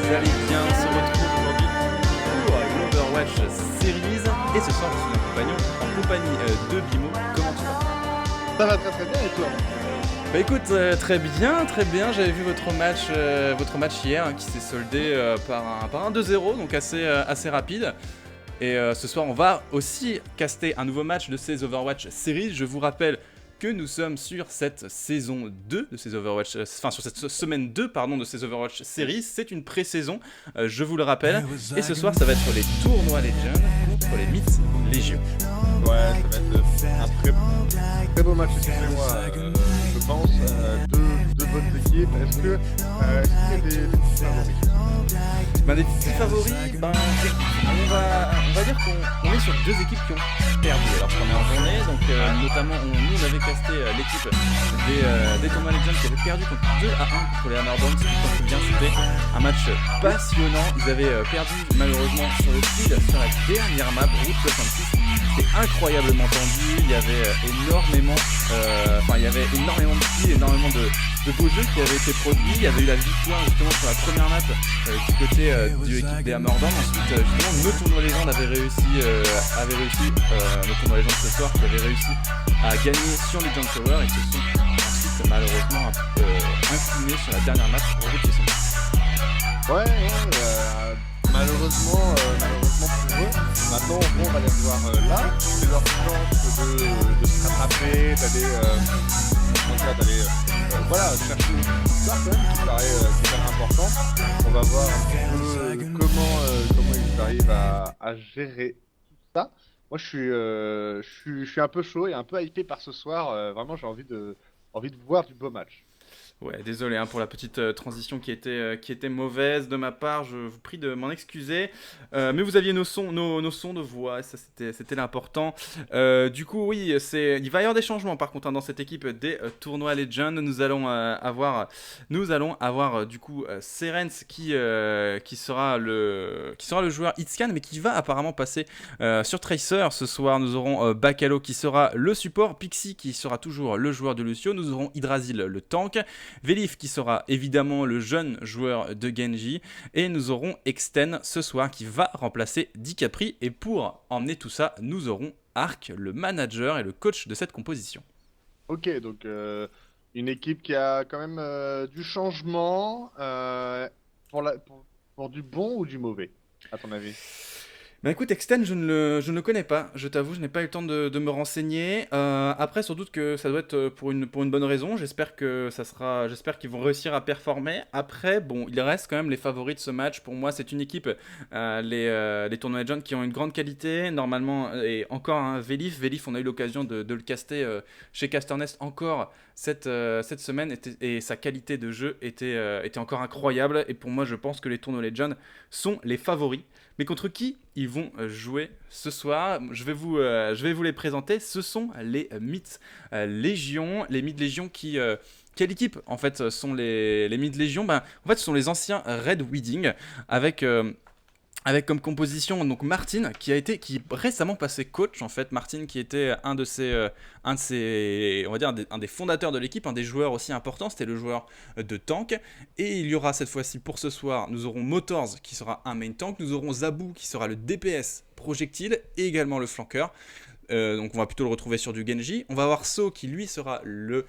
vous allez bien. On se retrouve aujourd'hui pour l'Overwatch Series. Et ce soir, je suis en compagnie de Bimo. Comment tu vas? Ça va très très bien et toi? Bah écoute, très bien. J'avais vu votre match hier qui s'est soldé par un 2-0, donc assez rapide. Et ce soir, on va aussi caster un nouveau match de ces Overwatch Series. Je vous rappelle que nous sommes sur cette saison 2 de ces Overwatch, sur cette semaine 2 pardon, de ces Overwatch Series. C'est une pré-saison, je vous le rappelle. Et ce soir, ça va être les tournois Legends contre les Mythes Légion. Ouais, ça va être un très beau match, excusez-moi, je pense. Deux bonnes équipes. Est-ce qu'il y a des petits favoris? Des petits favoris, on va dire qu'on est sur deux équipes qui ont perdu alors qu'on est en journée. Donc notamment, nous on avait casté l'équipe des tournois Legends qui avait perdu contre 2-1 contre les Hammerbones. Si tu t'en souviens, c'était un match passionnant. Ils avaient perdu malheureusement sur le speed, sur la dernière map, Route 66. C'était incroyablement tendu, il y avait énormément de skills, énormément de beaux jeux qui avaient été produits. Il y avait eu la victoire justement sur la première map du côté de l'équipe des Hammerdown. Ensuite justement nos tournois légendes avaient réussi nos tournois légendes ce soir qui avaient réussi à gagner sur les Legend Tower et qui se sont ensuite malheureusement inclinés sur la dernière map pour Route 66. Ouais, malheureusement pour eux. Maintenant, on va les voir là. C'est leur chance de se rattraper, d'aller chercher une victoire quand même, qui paraît super important. On va voir un petit peu comment ils arrivent à gérer tout ça. Moi, je suis un peu chaud et un peu hypé par ce soir. Vraiment, j'ai envie de voir du beau match. Ouais, désolé pour la petite transition qui était mauvaise de ma part, je vous prie de m'en excuser. Mais vous aviez nos sons de voix, ça c'était l'important. Du coup, oui, il va y avoir des changements par contre dans cette équipe des tournois Legend. Nous allons avoir du coup Serens qui sera le joueur Hitscan, mais qui va apparemment passer sur Tracer ce soir. Nous aurons Bacalo qui sera le support, Pixie qui sera toujours le joueur de Lucio. Nous aurons Hydrasil le tank. Vélif qui sera évidemment le jeune joueur de Genji, et nous aurons Exten ce soir qui va remplacer DiCapri. Et pour emmener tout ça, nous aurons Arc, le manager et le coach de cette composition. Ok, donc une équipe qui a quand même du changement pour du bon ou du mauvais, à ton avis? Écoute, Exten, je ne le connais pas, je t'avoue, je n'ai pas eu le temps de me renseigner. Après, sans doute que ça doit être pour une bonne raison. J'espère qu'ils vont réussir à performer. Après, bon, il reste quand même les favoris de ce match. Pour moi, c'est une équipe, les tournois Legends, qui ont une grande qualité. Normalement, et encore Vélif, on a eu l'occasion de le caster chez Casternest encore cette semaine, et sa qualité de jeu était encore incroyable. Et pour moi, je pense que les tournois Legends sont les favoris. Mais contre qui ils vont jouer ce soir? Je vais vous les présenter. Ce sont les Mythes Légion. Les Mythes Légion qui... quelle équipe en fait sont les Mythes Légion? En fait, ce sont les anciens Red Wedding avec comme composition donc Martin qui est récemment passé coach en fait. Martin qui était un de ses on va dire un des fondateurs de l'équipe, un des joueurs aussi importants, c'était le joueur de tank. Et il y aura cette fois-ci pour ce soir, nous aurons Motors qui sera un main tank, nous aurons Zabou qui sera le DPS projectile et également le flanqueur. Donc on va plutôt le retrouver sur du Genji. On va avoir So qui lui sera le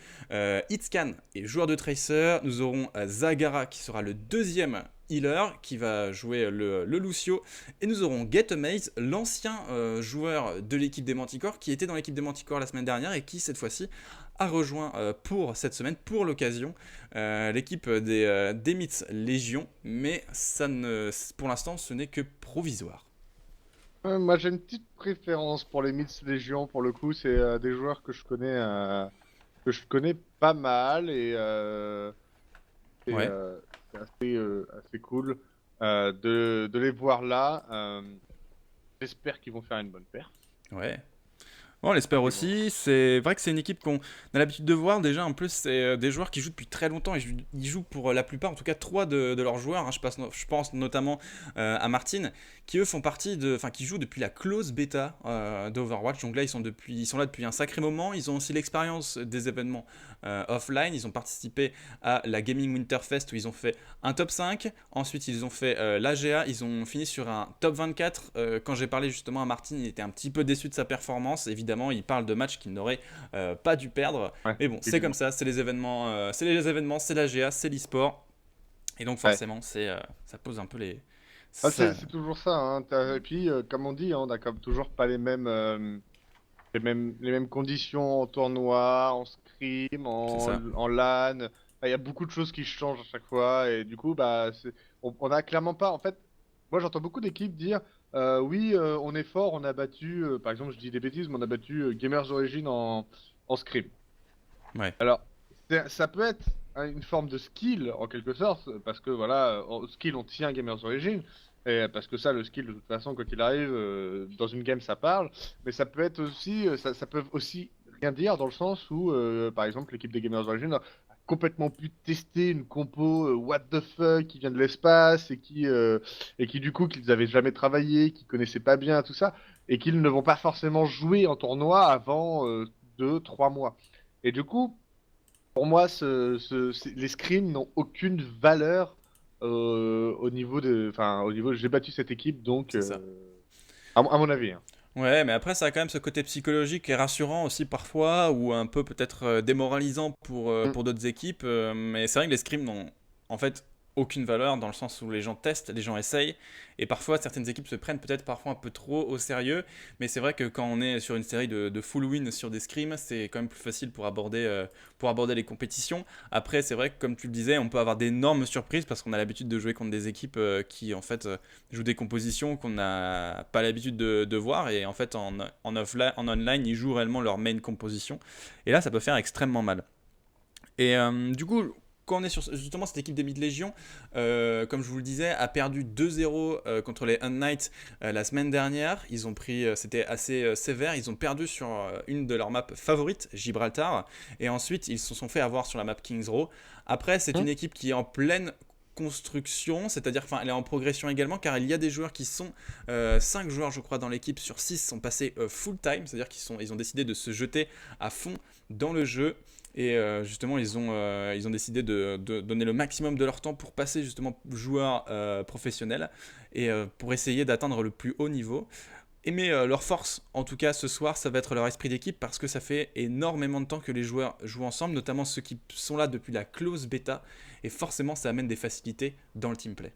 Hitscan et joueur de Tracer. Nous aurons Zagara qui sera le deuxième healer qui va jouer le Lucio. Et nous aurons Get Amaze, l'ancien joueur de l'équipe des Manticore qui était dans l'équipe des Manticore la semaine dernière et qui cette fois-ci a rejoint pour cette semaine, pour l'occasion, l'équipe des Mythes Légion. Mais pour l'instant ce n'est que provisoire. Moi, j'ai une petite préférence pour les Myths Légion. Pour le coup, c'est des joueurs que je connais pas mal et Ouais. c'est assez cool de les voir là. J'espère qu'ils vont faire une bonne paire. Ouais. On l'espère Mais bon. aussi. C'est vrai que c'est une équipe qu'on a l'habitude de voir déjà. En plus, c'est des joueurs qui jouent depuis très longtemps. Ils jouent pour la plupart, en tout cas trois de leurs joueurs, hein. Je pense notamment à Martin, qui eux font partie enfin, qui jouent depuis la close bêta d'Overwatch. Donc là, ils sont là depuis un sacré moment. Ils ont aussi l'expérience des événements offline. Ils ont participé à la Gaming Winterfest où ils ont fait un top 5. Ensuite, ils ont fait l'AGA. Ils ont fini sur un top 24. Quand j'ai parlé justement à Martin, il était un petit peu déçu de sa performance. Évidemment, il parle de matchs qu'il n'aurait pas dû perdre. Ouais, Mais bon, c'est comme évidemment. ça. C'est les événements, c'est l'AGA, c'est l'e-sport. Et donc Ouais. forcément, ça pose un peu les... Ah, c'est Ça... c'est toujours ça, hein. Et puis, comme on dit, hein, on a comme toujours pas les mêmes conditions en tournoi, en scrim, C'est en, ça. en LAN. Enfin, il y a beaucoup de choses qui changent à chaque fois. Et du coup, bah, on a clairement pas. En fait, moi, j'entends beaucoup d'équipes dire oui, on est fort, on a battu, par exemple, je dis des bêtises, mais on a battu Gamers Origin en scrim. Ouais. Alors, ça peut être une forme de skill en quelque sorte, parce que voilà, en skill on tient Gamers Origin, et parce que ça, le skill de toute façon, quand il arrive dans une game, ça parle, mais ça peut être aussi, ça peut aussi rien dire dans le sens où, par exemple, l'équipe des Gamers Origin a complètement pu tester une compo what the fuck qui vient de l'espace et qui du coup qu'ils avaient jamais travaillé, qui connaissaient pas bien tout ça, et qu'ils ne vont pas forcément jouer en tournoi avant 2, 3 mois. Et du coup, pour moi, les scrims n'ont aucune valeur au niveau de, enfin, au niveau, j'ai battu cette équipe, donc, C'est ça. à mon avis, hein. Ouais, mais après, ça a quand même ce côté psychologique et rassurant aussi parfois, ou un peu peut-être démoralisant Mm. pour d'autres équipes. Mais c'est vrai que les scrims n'ont en fait aucune valeur dans le sens où les gens testent, les gens essayent, et parfois certaines équipes se prennent peut-être parfois un peu trop au sérieux. Mais c'est vrai que quand on est sur une série de full win sur des scrims, c'est quand même plus facile pour aborder les compétitions. Après, c'est vrai que comme tu le disais, on peut avoir d'énormes surprises parce qu'on a l'habitude de jouer contre des équipes qui en fait jouent des compositions qu'on n'a pas l'habitude de voir et en fait en online ils jouent réellement leur main composition et là ça peut faire extrêmement mal. Et du coup quand on est sur justement cette équipe des Mid Légion, comme je vous le disais, a perdu 2-0 contre les Unnight la semaine dernière. Ils ont pris, c'était assez sévère. Ils ont perdu sur une de leurs maps favorites, Gibraltar, et ensuite ils se sont fait avoir sur la map Kings Row. Après, c'est une Mm. équipe qui est en pleine construction, c'est-à-dire enfin elle est en progression également car il y a des joueurs qui sont 5 joueurs je crois dans l'équipe sur 6 sont passés full time, c'est-à-dire ils ont décidé de se jeter à fond dans le jeu et justement ils ont décidé de donner le maximum de leur temps pour passer justement joueurs professionnels et pour essayer d'atteindre le plus haut niveau. Mais leur force, en tout cas ce soir, ça va être leur esprit d'équipe parce que ça fait énormément de temps que les joueurs jouent ensemble, notamment ceux qui sont là depuis la close bêta, et forcément ça amène des facilités dans le team play.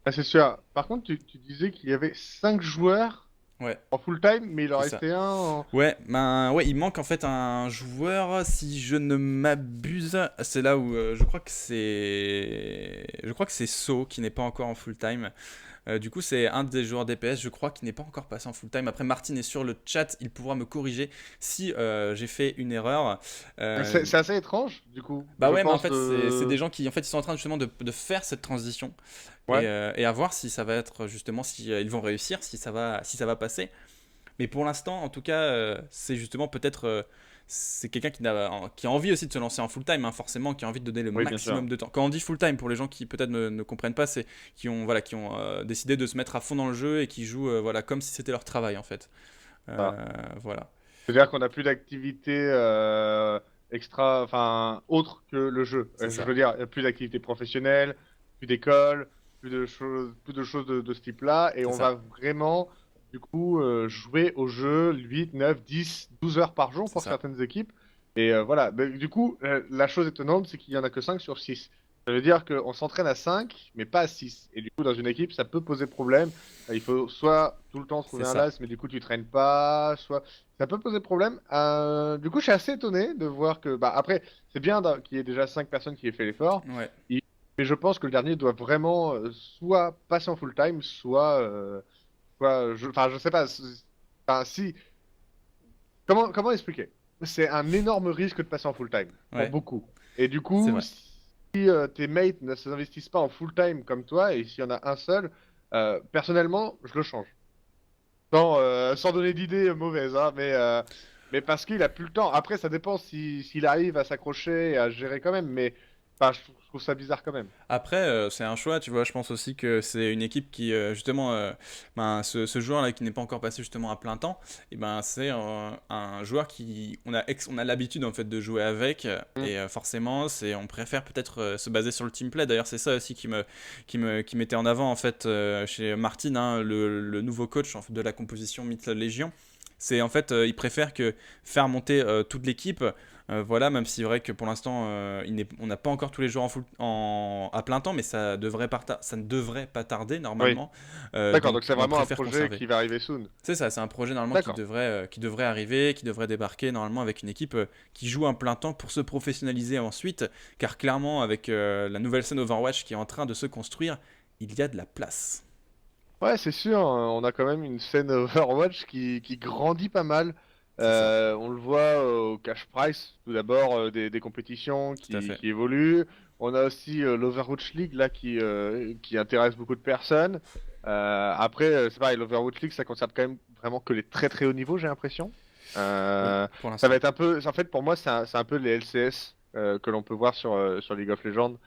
Ah, c'est sûr. Par contre, tu disais qu'il y avait 5 joueurs Ouais, en full time, mais il en c'est ça. restait un en... Ouais, il manque en fait un joueur, si je ne m'abuse. C'est là où je crois que c'est So qui n'est pas encore en full time. Du coup, c'est un des joueurs DPS, je crois, qui n'est pas encore passé en full time. Après, Martin est sur le chat, il pourra me corriger si j'ai fait une erreur. C'est Euh, c'est assez étrange, du coup. Bah Je ouais, mais en pense... fait, c'est des gens qui en fait ils sont en train justement de faire cette transition Ouais. et à voir si ça va être justement si ils vont réussir, si ça va passer. Mais pour l'instant, en tout cas, c'est justement peut-être c'est quelqu'un qui a envie aussi de se lancer en full time, hein, forcément, qui a envie de donner le Oui, bien sûr. maximum de temps. Quand on dit full time, pour les gens qui peut-être ne comprennent pas, c'est qui ont décidé de se mettre à fond dans le jeu et qui jouent voilà comme si c'était leur travail en fait. Ah. Voilà, C'est-à-dire qu'on n'a plus d'activité extra, enfin, autre que le jeu. c'est Je ça, veux dire, il n'y a plus d'activité professionnelle, plus d'école, plus de choses de ce type-là, et c'est on ça, va vraiment, du coup, jouer au jeu 8, 9, 10, 12 heures par jour c'est pour ça. certaines équipes. Et voilà. Mais du coup, la chose étonnante, c'est qu'il y en a que 5 sur 6. Ça veut dire qu'on s'entraîne à 5, mais pas à 6. Et du coup, dans une équipe, ça peut poser problème. Il faut soit tout le temps C'est trouver un ça. last, mais du coup, tu traînes pas, soit ça peut poser problème. Du coup, je suis assez étonné de voir que. Bah, après, c'est bien qu'il y ait déjà 5 personnes qui aient fait l'effort. Ouais. Et- Mais je pense que le dernier doit vraiment soit passer en full time, enfin, je sais pas. Enfin, si. Comment expliquer? C'est un énorme risque de passer en full time pour Ouais, beaucoup. Et du c'est coup, vrai. si tes mates ne s'investissent pas en full time comme toi, et s'il y en a un seul, personnellement, je le change. sans donner d'idées mauvaises, hein, mais parce qu'il a plus le temps. Après, ça dépend s'il arrive à s'accrocher et à gérer quand même, mais enfin, je trouve ça bizarre quand même. Après, c'est un choix, tu vois. Je pense aussi que c'est une équipe qui, justement, ce joueur-là qui n'est pas encore passé justement à plein temps, et ben, c'est un joueur qui, on a l'habitude en fait de jouer avec, Hmm. et forcément, on préfère peut-être se baser sur le team play. D'ailleurs, c'est ça aussi qui mettait en avant en fait chez Martin, hein, le nouveau coach en fait, de la composition Myth Légion. C'est en fait, il préfère que faire monter toute l'équipe. Voilà, même si c'est vrai que pour l'instant, on n'a pas encore tous les joueurs à plein temps, mais ça ne devrait pas tarder Oui, normalement. d'accord, donc Donc, c'est on vraiment un préfère projet conserver. qui va arriver soon. C'est ça, c'est un projet normalement D'accord. qui devrait arriver, qui devrait débarquer normalement avec une équipe qui joue un plein temps pour se professionnaliser ensuite, car clairement, avec la nouvelle scène Overwatch qui est en train de se construire, il y a de la place. Ouais, c'est sûr, hein, on a quand même une scène Overwatch qui grandit pas mal. C'est ça, On le voit au cash price, tout d'abord, des compétitions tout à fait. qui évoluent. On a aussi l'Overwatch League là qui intéresse beaucoup de personnes. Après, c'est pareil, l'Overwatch League, ça concerne quand même vraiment que les très très hauts niveaux, j'ai l'impression. Oui, Euh, pour Ça va l'instant. être un peu, en fait, pour moi, c'est un peu les LCS que l'on peut voir sur League of Legends.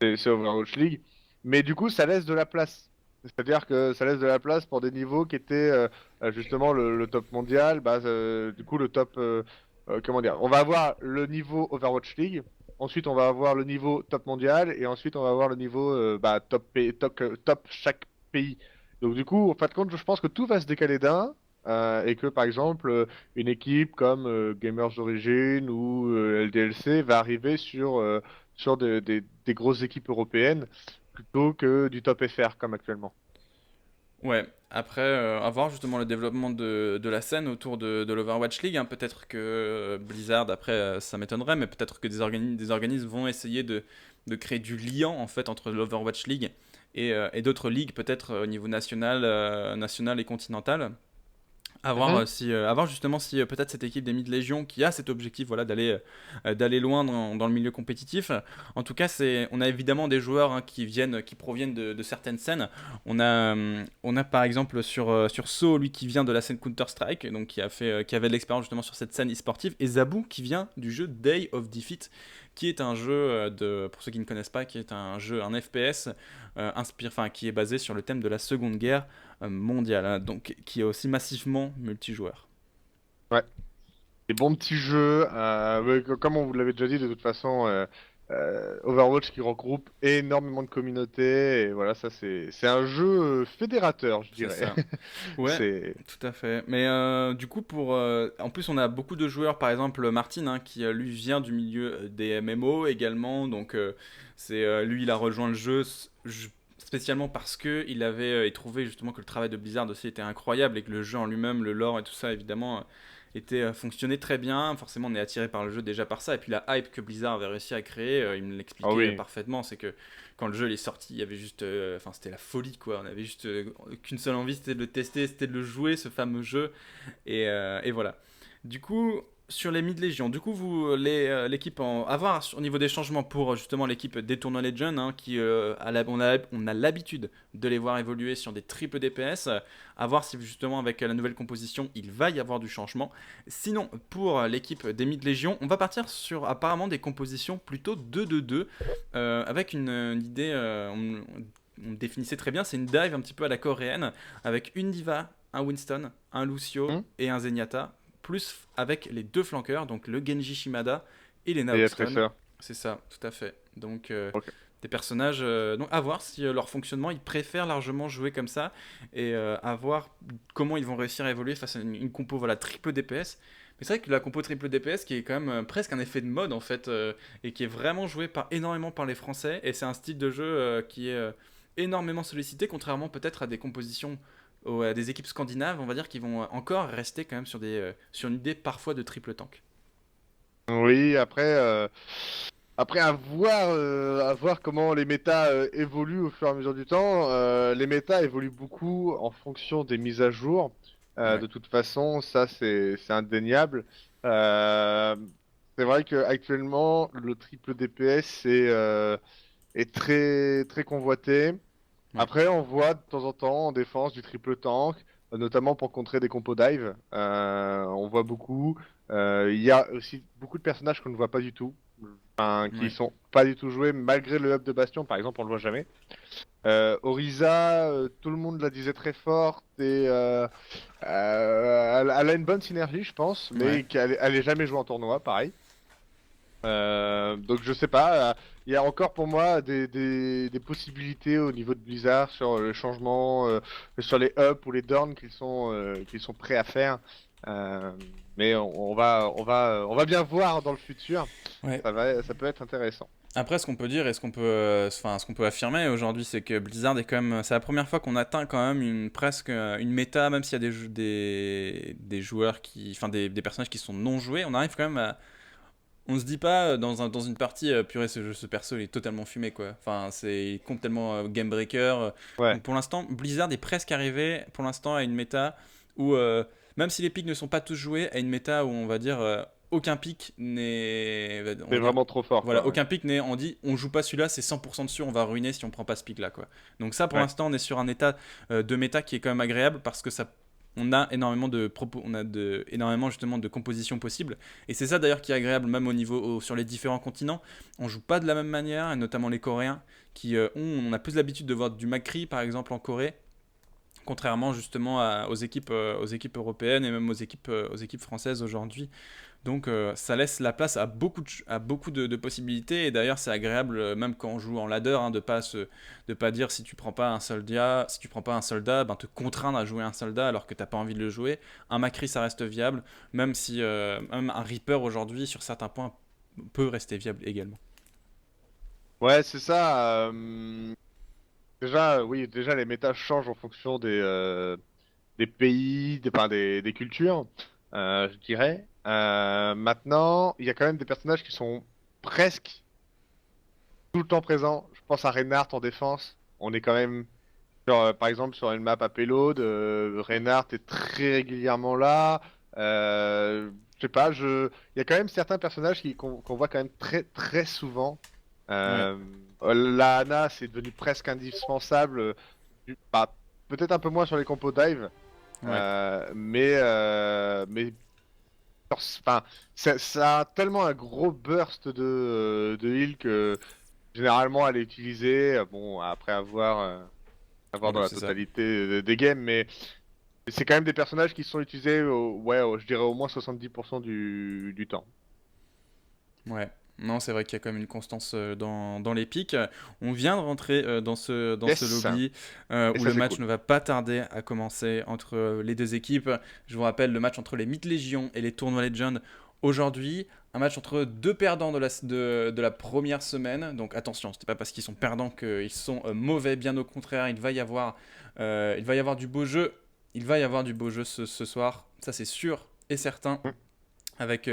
C'est Overwatch League. Mais du coup, ça laisse de la place. C'est-à-dire que ça laisse de la place pour des niveaux qui étaient justement le top mondial. Bah, du coup, le top. Comment dire? On va avoir le niveau Overwatch League. Ensuite, on va avoir le niveau top mondial. Et ensuite, on va avoir le niveau bah, top chaque pays. Donc, du coup, en fin de compte, je pense que tout va se décaler d'un. Et que par exemple, une équipe comme Gamers Origin ou LDLC va arriver sur des grosses équipes européennes plutôt que du top FR comme actuellement. Ouais, après, à voir justement le développement de la scène autour de l'Overwatch League, hein. Peut-être que Blizzard, après, ça m'étonnerait, mais peut-être que des organismes vont essayer de créer du lien en fait entre l'Overwatch League et d'autres ligues, peut-être au niveau national et continental. Mhm. À voir justement si peut-être cette équipe des Mid Légion qui a cet objectif voilà, d'aller loin dans le milieu compétitif. En tout cas, on a évidemment des joueurs hein, qui proviennent de certaines scènes. On a par exemple sur So, lui qui vient de la scène Counter-Strike, donc qui avait de l'expérience justement sur cette scène e-sportive, et Zabou qui vient du jeu Day of Defeat, qui est un jeu pour ceux qui ne connaissent pas, qui est un FPS qui est basé sur le thème de la Seconde Guerre mondiale, hein, donc qui est aussi massivement multijoueur. Ouais, des bons petits jeux. Ouais, comme on vous l'avait déjà dit, de toute façon, Overwatch qui regroupe énormément de communautés. Et voilà, ça c'est un jeu fédérateur, je C'est dirais. ça. Ouais, C'est. tout à fait. Mais du coup, en plus, on a beaucoup de joueurs, par exemple Martin, hein, qui lui vient du milieu des MMO également. Donc, lui, il a rejoint le jeu spécialement parce que il trouvait justement que le travail de Blizzard aussi était incroyable et que le jeu en lui-même, le lore et tout ça, évidemment, fonctionnait très bien. Forcément, on est attiré par le jeu déjà par ça. Et puis la hype que Blizzard avait réussi à créer, il me Ah l'expliquait oui. parfaitement. C'est que quand le jeu il est sorti, il y avait juste, enfin c'était la folie quoi. On avait juste qu'une seule envie, c'était de le tester, c'était de le jouer ce fameux jeu. Et voilà. Du coup, sur les mid légions, du coup l'équipe à voir au niveau des changements pour justement l'équipe des tournois Legend, hein, on a l'habitude de les voir évoluer sur des triples DPS. À voir si justement avec la nouvelle composition il va y avoir du changement. Sinon, pour l'équipe des mid légions, on va partir sur apparemment des compositions plutôt 2-2-2 avec une idée, on définissait très bien, c'est une dive un petit peu à la coréenne avec une diva, un Winston, un Lucio Hmm. et un Zenyatta, plus avec les deux flanqueurs, donc le Genji Shimada et les Et Naoxton. Tracer. C'est ça, tout à fait. Donc Ok. des personnages, donc à voir si leur fonctionnement, ils préfèrent largement jouer comme ça et à voir comment ils vont réussir à évoluer face à une compo voilà, triple DPS. Mais c'est vrai que la compo triple DPS qui est quand même presque un effet de mode en fait et qui est vraiment joué énormément par les Français et c'est un style de jeu qui est énormément sollicité contrairement peut-être à des compositions à des équipes scandinaves on va dire qui vont encore rester quand même sur une idée parfois de triple tank. Oui, après à voir comment les méta évoluent au fur et à mesure du temps. Les méta évoluent beaucoup en fonction des mises à jour. Ouais. De toute façon, ça c'est indéniable. Euh, c'est vrai que actuellement le triple DPS est très très convoité. Ouais. Après, on voit de temps en temps en défense du triple tank. notamment pour contrer des compos dive. On voit beaucoup. Il y a aussi beaucoup de personnages qu'on ne voit pas du tout, enfin, qui Ouais. sont pas du tout joués malgré le hub de Bastion, par exemple, on le voit jamais. Orisa, tout le monde la disait très forte et elle a une bonne synergie, je pense, Ouais. mais elle est jamais jouée en tournoi, pareil. Donc je sais pas, il y a encore pour moi des possibilités au niveau de Blizzard sur le changement, sur les ups ou les downs qu'ils sont prêts à faire. Euh, mais on va bien voir dans le futur. Ouais. Ça peut être intéressant. Après, ce qu'on peut dire et ce qu'on peut affirmer aujourd'hui, c'est que Blizzard est quand même, c'est la première fois qu'on atteint quand même presque une méta, même s'il y a des joueurs qui, enfin des personnages qui sont non joués, on arrive quand même à, on se dit pas dans une partie, purée, ce perso il est totalement fumé quoi. Enfin, c'est complètement game breaker. Ouais, Donc pour l'instant, Blizzard est presque arrivé pour l'instant à une méta où, même si les pics ne sont pas tous joués, à une méta où on va dire aucun pic n'est, on c'est va dire, vraiment trop fort, voilà, quoi. Ouais. aucun pic n'est, on dit on joue pas celui-là, c'est 100% sûr, on va ruiner si on prend pas ce pic là quoi. Donc ça pour Ouais. l'instant on est sur un état de méta qui est quand même agréable parce que ça on a énormément énormément justement de compositions possibles et c'est ça d'ailleurs qui est agréable même sur les différents continents. On joue pas de la même manière et notamment les Coréens qui on a plus l'habitude de voir du Macri par exemple en Corée, contrairement justement aux équipes européennes et même aux équipes françaises aujourd'hui. Donc ça laisse la place à beaucoup de possibilités et d'ailleurs c'est agréable même quand on joue en ladder hein, de pas dire si tu prends pas un soldat ben, te contraindre à jouer un soldat alors que t'as pas envie de le jouer. Un Macri ça reste viable même si même un Reaper aujourd'hui sur certains points peut rester viable également. Ouais, c'est ça. Déjà, oui, déjà les méta changent en fonction des pays, enfin, des cultures, je dirais. Maintenant, il y a quand même des personnages qui sont presque tout le temps présents. Je pense à Reinhardt en défense. On est quand même, par exemple, sur une map à payload. Reinhardt est très régulièrement là. Je sais pas, il y a quand même certains personnages qu'on voit quand même très très souvent. Ouais, Euh, la Ana, c'est devenu presque indispensable. Bah, peut-être un peu moins sur les compos dive. ouais. Mais enfin, ça a tellement un gros burst de heal que généralement elle est utilisée, bon, après avoir dans Ouais, la c'est ça. totalité des games, mais c'est quand même des personnages qui sont utilisés, ouais, je dirais au moins 70% du temps. Ouais. Non, c'est vrai qu'il y a quand même une constance dans les pics. On vient de rentrer dans ce Yes! lobby Et où ça, le c'est match cool. ne va pas tarder à commencer entre les deux équipes. Je vous rappelle le match entre les Mythes Légion et les Tournois Legend aujourd'hui. Un match entre deux perdants de la première semaine. Donc attention, ce n'est pas parce qu'ils sont perdants qu'ils sont mauvais. Bien au contraire, il va y avoir du beau jeu. Il va y avoir du beau jeu ce soir. Ça, c'est sûr et certain Mm. avec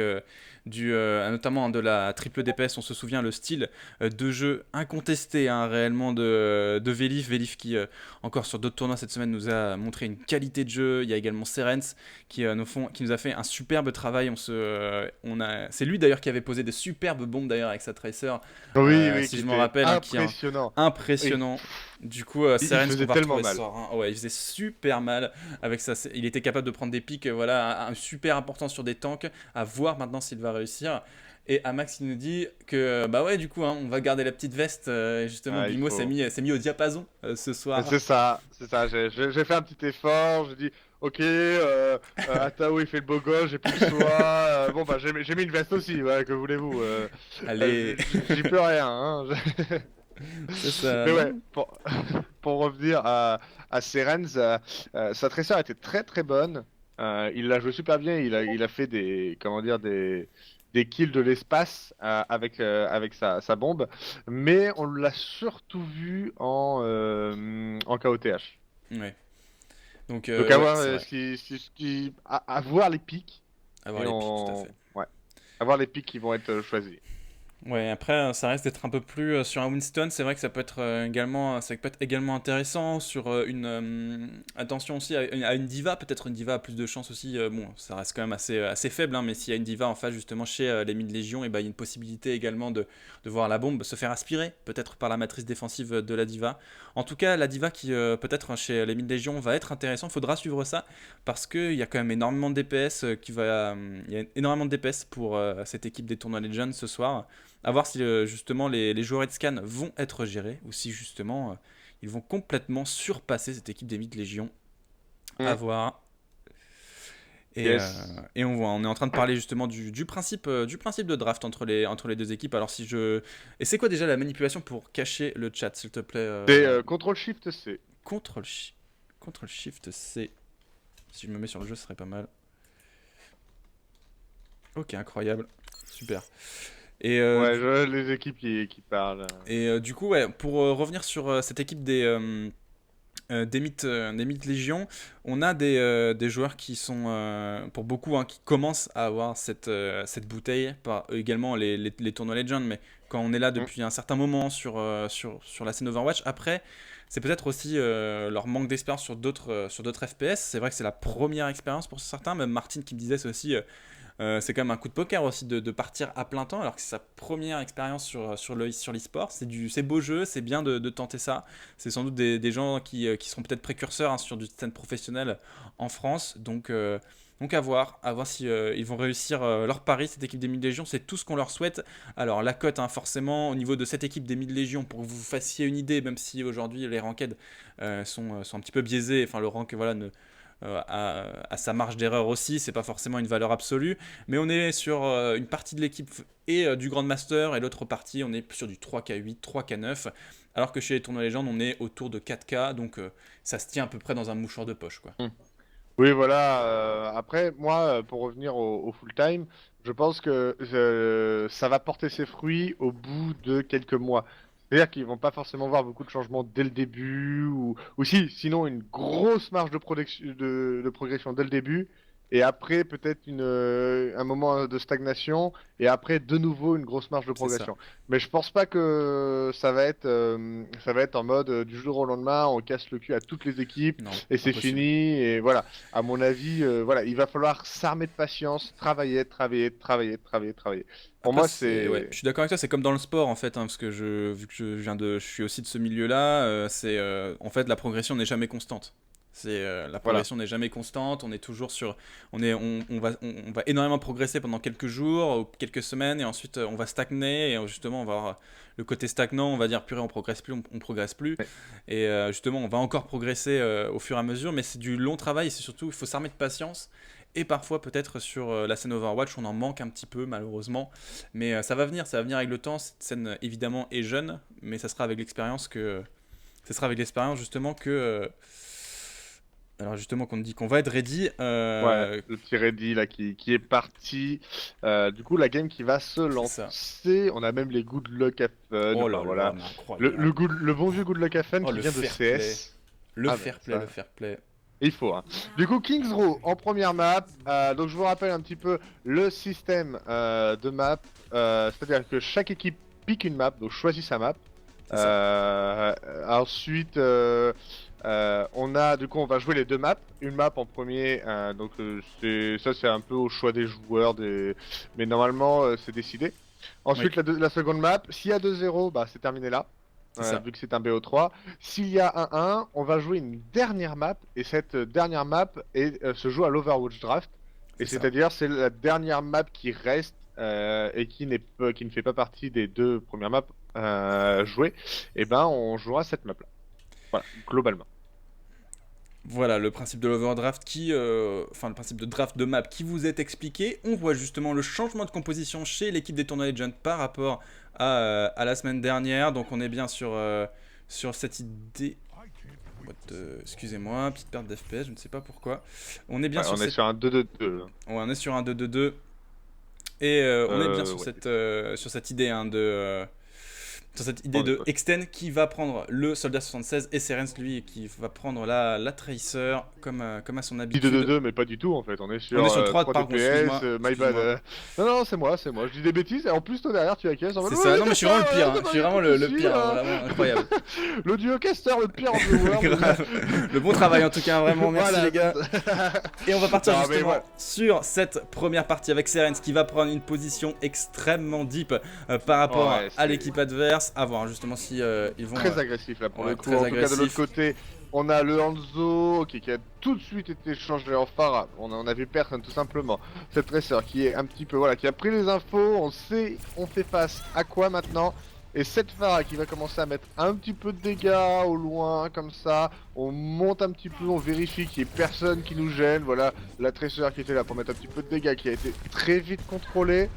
notamment de la triple DPS. On se souvient le style de jeu incontesté hein, réellement de Vélif. Vélif qui, encore sur d'autres tournois cette semaine, nous a montré une qualité de jeu. Il y a également Serens qui nous a fait un superbe travail. C'est lui d'ailleurs qui avait posé des superbes bombes d'ailleurs avec sa Tracer, Oui, oui, si qui je m'en était rappelle, hein, qui est impressionnant. Oui, impressionnant. Du coup, il Serens qu'on faisait va tellement retrouver ce mal. soir. Hein. Ouais, il faisait super mal avec ça. Il était capable de prendre des pics, voilà, un super important sur des tanks. À voir maintenant s'il va réussir. Et Amax il nous dit que bah ouais du coup hein, on va garder la petite veste. Justement Ah, il Bimo faut. s'est mis au diapason ce soir. C'est ça, c'est ça. J'ai fait un petit effort. J'ai dit, ok, Atao il fait le beau gosse, j'ai plus le choix. Bon bah j'ai mis une veste aussi. Ouais, que voulez-vous Allez, j'y peux rien. Hein. c'est ça Mais ouais, non. pour revenir à Serenz, sa tresseur était très très bonne. Il l'a joué super bien. Il a fait des comment dire des kills de l'espace avec sa bombe, mais on l'a surtout vu en KOTH. Ouais. Donc Donc à ouais voir c'est vrai. à voir les pics Avoir et les pics tout à fait. ouais, à voir les pics qui vont être choisis. Ouais, après, ça reste d'être un peu plus sur un Winston. C'est vrai que ça peut être également, ça peut être également intéressant sur attention aussi à une diva, peut-être une diva a plus de chance aussi. Bon, ça reste quand même assez faible, hein, mais s'il y a une diva en face justement chez les Mid Légion, et ben il y a une possibilité également de voir la bombe se faire aspirer, peut-être par la matrice défensive de la diva. En tout cas, la diva qui peut-être chez les Mid Légion va être intéressant. Faudra suivre ça parce qu'il y a quand même énormément de DPS il y a énormément de DPS pour cette équipe des tournois Legends ce soir. À voir si justement les joueurs de scan vont être gérés ou si justement ils vont complètement surpasser cette équipe des Mythes Légion. À Hmm. voir. Et, euh, Yes. et on est en train de parler justement du principe de draft entre les deux équipes. Alors si je... Et c'est quoi déjà la manipulation pour cacher le chat, s'il te plaît C'est CTRL-SHIFT-C. Contrôle, Contrôle Shift C. Si je me mets sur le jeu, ce serait pas mal. Ok, incroyable. Super. Et, Ouais, les équipes qui parlent. du coup, ouais, pour revenir sur cette équipe des mythes Légion, on a des joueurs qui sont, pour beaucoup, hein, qui commencent à avoir cette bouteille, par également les tournois Legend, mais quand on est là Hmm. depuis un certain moment sur la scène Overwatch, après, c'est peut-être aussi leur manque d'expérience sur d'autres FPS. C'est vrai que c'est la première expérience pour certains, même Martin qui me disait c'est aussi c'est quand même un coup de poker aussi de partir à plein temps alors que c'est sa première expérience sur l'e-sport. C'est beau jeu, c'est bien de tenter ça. C'est sans doute des gens qui seront peut-être précurseurs, hein, sur du scène professionnelle en France. Donc à voir si ils vont réussir leur pari, cette équipe des Mid Légions. C'est tout ce qu'on leur souhaite. Alors la cote, hein, forcément, au niveau de cette équipe des Mid Légions, pour que vous fassiez une idée, même si aujourd'hui les ranked sont un petit peu biaisés, enfin le rank voilà, à sa marge d'erreur aussi, c'est pas forcément une valeur absolue, mais on est sur une partie de l'équipe et du Grandmaster, et l'autre partie on est sur du 3K8, 3K9, alors que chez les tournois légendes on est autour de 4K, donc ça se tient à peu près dans un mouchoir de poche, quoi. Hmm. Oui, voilà. Après, moi, pour revenir au full-time, je pense que ça va porter ses fruits au bout de quelques mois. C'est-à-dire qu'ils vont pas forcément voir beaucoup de changements dès le début, ou si, sinon une grosse marge de progression dès le début, et après peut-être un moment de stagnation, et après de nouveau une grosse marge de C'est ça. progression. Mais je pense pas que ça va être en mode du jour au lendemain, on casse le cul à toutes les équipes Non, et c'est impossible. fini. Et voilà, à mon avis, voilà, il va falloir s'armer de patience, travailler, travailler, travailler, travailler, travailler. Pour Après, moi, ouais, je c'est suis d'accord avec toi, c'est comme dans le sport en fait, hein, parce que vu que je suis aussi de ce milieu-là, en fait la progression n'est jamais constante. La voilà. progression n'est jamais constante, on est toujours sur, on va énormément progresser pendant quelques jours ou quelques semaines, et ensuite on va stagner, et justement on va avoir le côté stagnant, on va dire purée on progresse plus, on progresse plus, Ouais. et justement on va encore progresser au fur et à mesure, mais c'est du long travail, et c'est surtout il faut s'armer de patience. Et parfois, peut-être sur la scène Overwatch, on en manque un petit peu, malheureusement. Mais ça va venir avec le temps. Cette scène, évidemment, est jeune, mais ça sera avec l'expérience ça sera avec l'expérience justement alors justement qu'on dit qu'on va être ready. Ouais, le petit ready là qui est parti. Du coup, la game qui va se C'est ça. lancer. On a même les good luck à fun. Oh Enfin là là, voilà, mais incroyable. le bon vieux good luck à fun Oh, qui le vient de fair play. CS. Le Ah ben fair play, le ça. fair play. Il faut, hein. Du coup, Kings Row en première map. Donc, je vous rappelle un petit peu le système de map. C'est-à-dire que chaque équipe pique une map, donc choisit sa map. C'est ça. Ensuite, du coup, on va jouer les deux maps. Une map en premier, donc c'est un peu au choix des joueurs, mais normalement, c'est décidé. Oui, Ensuite, la seconde map, s'il y a 2-0, bah, c'est terminé là, c'est ça. vu que c'est un BO3. S'il y a 1-1, on va jouer une dernière map, et cette dernière map se joue à l'Overwatch Draft. Et C'est ça. c'est-à-dire, c'est la dernière map qui reste et qui ne fait pas partie des deux premières maps jouées. Et ben, on jouera cette map-là. Voilà, globalement. Voilà le principe de l'overdraft enfin le principe de draft de map qui vous est expliqué. On voit justement le changement de composition chez l'équipe des tournois Legends par rapport à la semaine dernière. Donc on est bien sur cette idée. Excusez-moi, petite perte d'FPS, je ne sais pas pourquoi. On est bien Ouais, sur on est cette, sur un 2-2-2. ouais, on est sur un 2-2-2 et on est bien Ouais. sur cette idée, hein, sur cette idée de Extend qui va prendre le Soldat 76 et Serens lui qui va prendre la Tracer comme à son habitude. 2-2-2 mais pas du tout en fait, on est sur 3 DPS, my bad. Non c'est moi, je dis des bêtises et en plus toi derrière tu acquiesces. C'est ça, non mais je suis vraiment le pire, je suis vraiment le pire, vraiment incroyable. L'audiocaster le pire en joueur. Le bon travail en tout cas, vraiment merci les gars. Et on va partir justement sur cette première partie avec Serens qui va prendre une position extrêmement deep par rapport à l'équipe adverse. À voir justement si ils vont... Très agressif là pour le coup, en tout cas de l'autre côté. On a le Hanzo qui a tout de suite été changé en Pharah. On a vu personne tout simplement. Cette Tracer qui est un petit peu, qui a pris les infos. On sait, on fait face à quoi maintenant. Et cette Pharah qui va commencer à mettre un petit peu de dégâts au loin comme ça. On monte un petit peu, on vérifie qu'il n'y ait personne qui nous gêne. Voilà la Tracer qui était là pour mettre un petit peu de dégâts qui a été très vite contrôlée.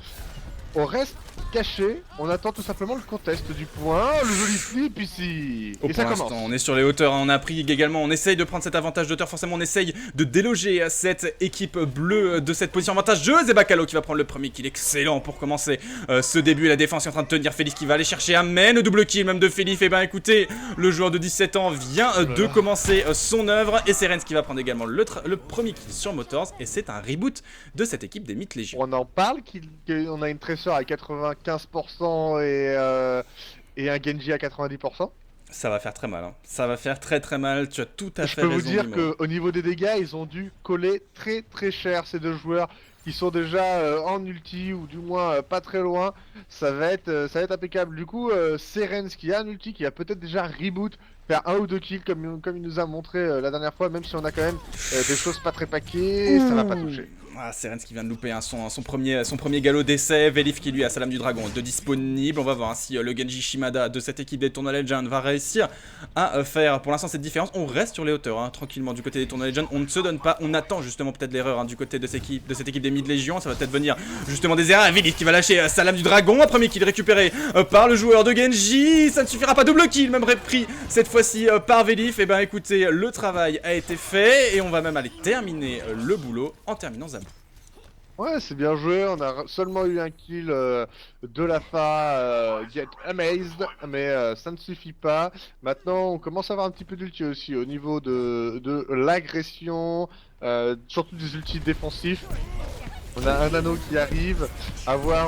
On reste caché, on attend tout simplement le contest du point, le joli flip ici. Et ça commence. On est sur les hauteurs, on a pris également, on essaye de prendre cet avantage d'auteur, forcément on essaye de déloger cette équipe bleue de cette position avantageuse. Et Bacalo qui va prendre le premier kill, excellent pour commencer ce début. La défense est en train de tenir, Félix qui va aller chercher Amen, le double kill même de Félix. Et ben écoutez, le joueur de 17 ans vient de commencer son œuvre. Et Serens qui va prendre également le premier kill sur Motors. Et c'est un reboot de cette équipe des Mythes Légion. On en parle, qu'on a une Tracer à 95% et un Genji à 90%. Ça va faire très mal, hein. Ça va faire très mal, tu as tout à fait raison. Je peux vous dire qu'au niveau des dégâts, ils ont dû coller très cher ces deux joueurs qui sont déjà en ulti ou du moins pas très loin. Ça va être impeccable. Du coup, Serens qui a un ulti, qui a peut-être déjà reboot, faire 1 ou 2 kills comme il nous a montré la dernière fois, même si on a quand même des choses pas très paquées, ça va pas toucher. Ah, Serens qui vient de louper son premier galop d'essai. Velif qui lui a Salam du Dragon de disponible. On va voir si le Genji Shimada de cette équipe des Tournois Legends va réussir à faire pour l'instant cette différence. On reste sur les hauteurs, tranquillement du côté des Tournois Legends. On ne se donne pas, on attend justement peut-être l'erreur du côté de cette équipe des Mid Légion. Ça va peut-être venir justement des erreurs. Velif qui va lâcher Salam du Dragon. Un premier kill récupéré par le joueur de Genji. Ça ne suffira pas, double kill même repris cette fois-ci par Velif. Et ben écoutez, le travail a été fait et on va même aller terminer le boulot en terminant Zabou. Ouais, c'est bien joué, on a seulement eu un kill de la Pharah, Get Amazed, mais ça ne suffit pas. Maintenant, on commence à avoir un petit peu d'ulti aussi au niveau de l'agression, surtout des ultis défensifs. On a un anneau qui arrive, à voir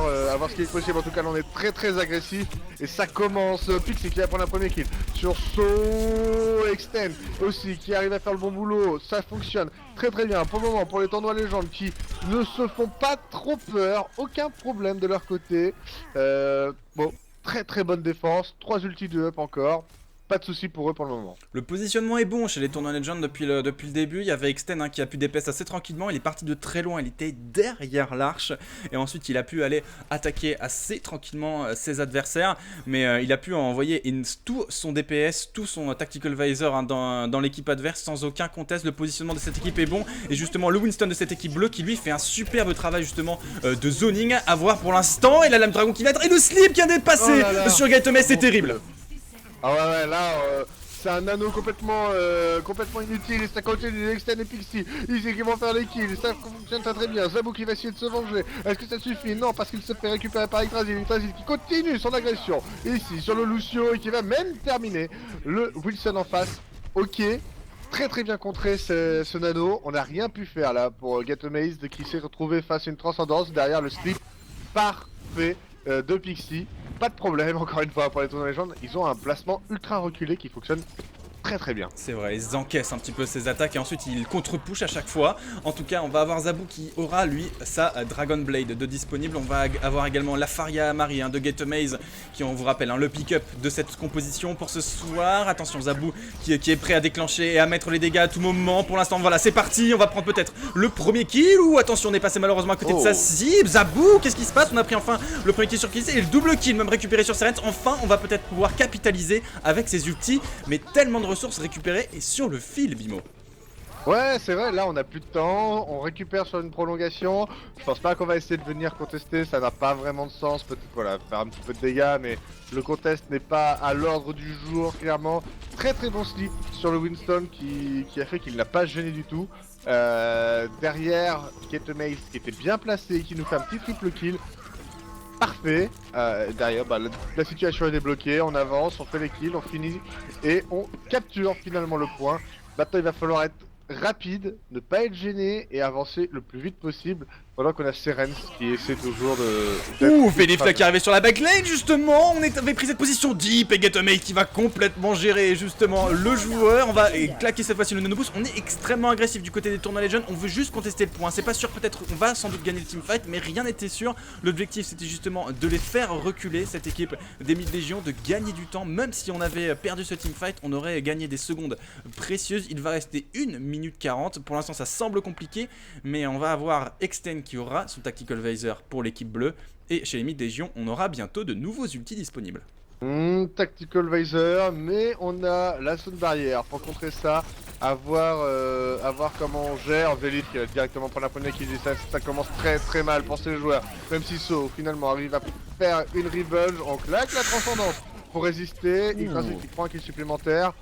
ce qui est possible. En tout cas, on est très agressif. Et ça commence. Pixie qui va prendre un premier kill. Sur So Extend aussi, qui arrive à faire le bon boulot. Ça fonctionne très bien. Pour le moment, pour les tournois légendes qui ne se font pas trop peur. Aucun problème de leur côté. Bon, très bonne défense. 3 ultis de up encore. Pas de soucis pour eux pour le moment. Le positionnement est bon chez les tournois Legends depuis le début. Il y avait Extend qui a pu DPS assez tranquillement. Il est parti de très loin, il était derrière l'arche. Et ensuite il a pu aller attaquer assez tranquillement ses adversaires. Mais il a pu envoyer tout son DPS, tout son Tactical Visor dans l'équipe adverse sans aucun contest. Le positionnement de cette équipe est bon. Et justement le Winston de cette équipe bleue qui lui fait un superbe travail justement de zoning à voir pour l'instant. Et la Lame Dragon qui va être... Et le slip qui a dépassé sur Gatomé, c'est terrible. Ah ouais, là, c'est un anneau complètement inutile. C'est à côté du Extend et Pixie. Ils sait qu'ils vont faire les kills. Ça fonctionne très bien. Zabou qui va essayer de se venger. Est-ce que ça suffit? Non, parce qu'il se fait récupérer par Yggdrasil. Yggdrasil qui continue son agression. Ici, sur le Lucio, et qui va même terminer le Wilson en face. Ok. Très bien contré ce nano. On n'a rien pu faire là pour Get Amazed qui s'est retrouvé face à une transcendance derrière le slip parfait de Pixie. Pas de problème, encore une fois, pour les tournois légendes, ils ont un placement ultra reculé qui fonctionne très bien. C'est vrai, ils encaissent un petit peu ses attaques et ensuite ils contre-push à chaque fois. En tout cas, on va avoir Zabou qui aura lui sa Dragon Blade de disponible. On va avoir également la Faria Amari de Get Amaze qui, on vous rappelle, le pick-up de cette composition pour ce soir. Attention, Zabou qui est prêt à déclencher et à mettre les dégâts à tout moment. Pour l'instant, voilà, c'est parti. On va prendre peut-être le premier kill. Ou attention, on est passé malheureusement à côté de sa cible. Zabou, qu'est-ce qui se passe? On a pris enfin le premier kill sur Kill et le double kill même récupéré sur Serens. Enfin, on va peut-être pouvoir capitaliser avec ses ultis, mais tellement de ressources récupérées et sur le fil, Bimo. Ouais, c'est vrai, là on a plus de temps, on récupère sur une prolongation. Je pense pas qu'on va essayer de venir contester, ça n'a pas vraiment de sens. Peut-être voilà, faire un petit peu de dégâts, mais le contest n'est pas à l'ordre du jour, clairement. Très bon slip sur le Winston qui a fait qu'il n'a pas gêné du tout. Derrière, Get Amazed qui était bien placé, qui nous fait un petit triple kill. parfait. Derrière, la situation est débloquée, on avance, on fait les kills, on finit et on capture finalement le point. Maintenant, il va falloir être rapide, ne pas être gêné et avancer le plus vite possible pendant qu'on a Serens qui essaie toujours de... Ouh, Vélif là qui est arrivé sur la backline justement, on avait pris cette position deep et Getomate qui va complètement gérer justement le joueur, on va claquer cette fois-ci le nano boost, on est extrêmement agressif du côté des tournois Legends, on veut juste contester le point, c'est pas sûr, peut-être on va sans doute gagner le teamfight mais rien n'était sûr, l'objectif c'était justement de les faire reculer cette équipe des Mid Légion, de gagner du temps, même si on avait perdu ce teamfight, on aurait gagné des secondes précieuses, il va rester 1 minute 40, pour l'instant ça semble compliqué mais on va avoir Extend qui aura son Tactical Visor pour l'équipe bleue et chez les Mid Légion on aura bientôt de nouveaux ultis disponibles. Tactical Visor, mais on a la zone barrière pour contrer ça, à voir comment on gère. Vélif qui va directement prendre la première qui dit ça commence très mal pour ces joueurs, même si So finalement arrive à faire une revenge, on claque la transcendance pour résister, Yggdrasil qui prend un kill supplémentaire.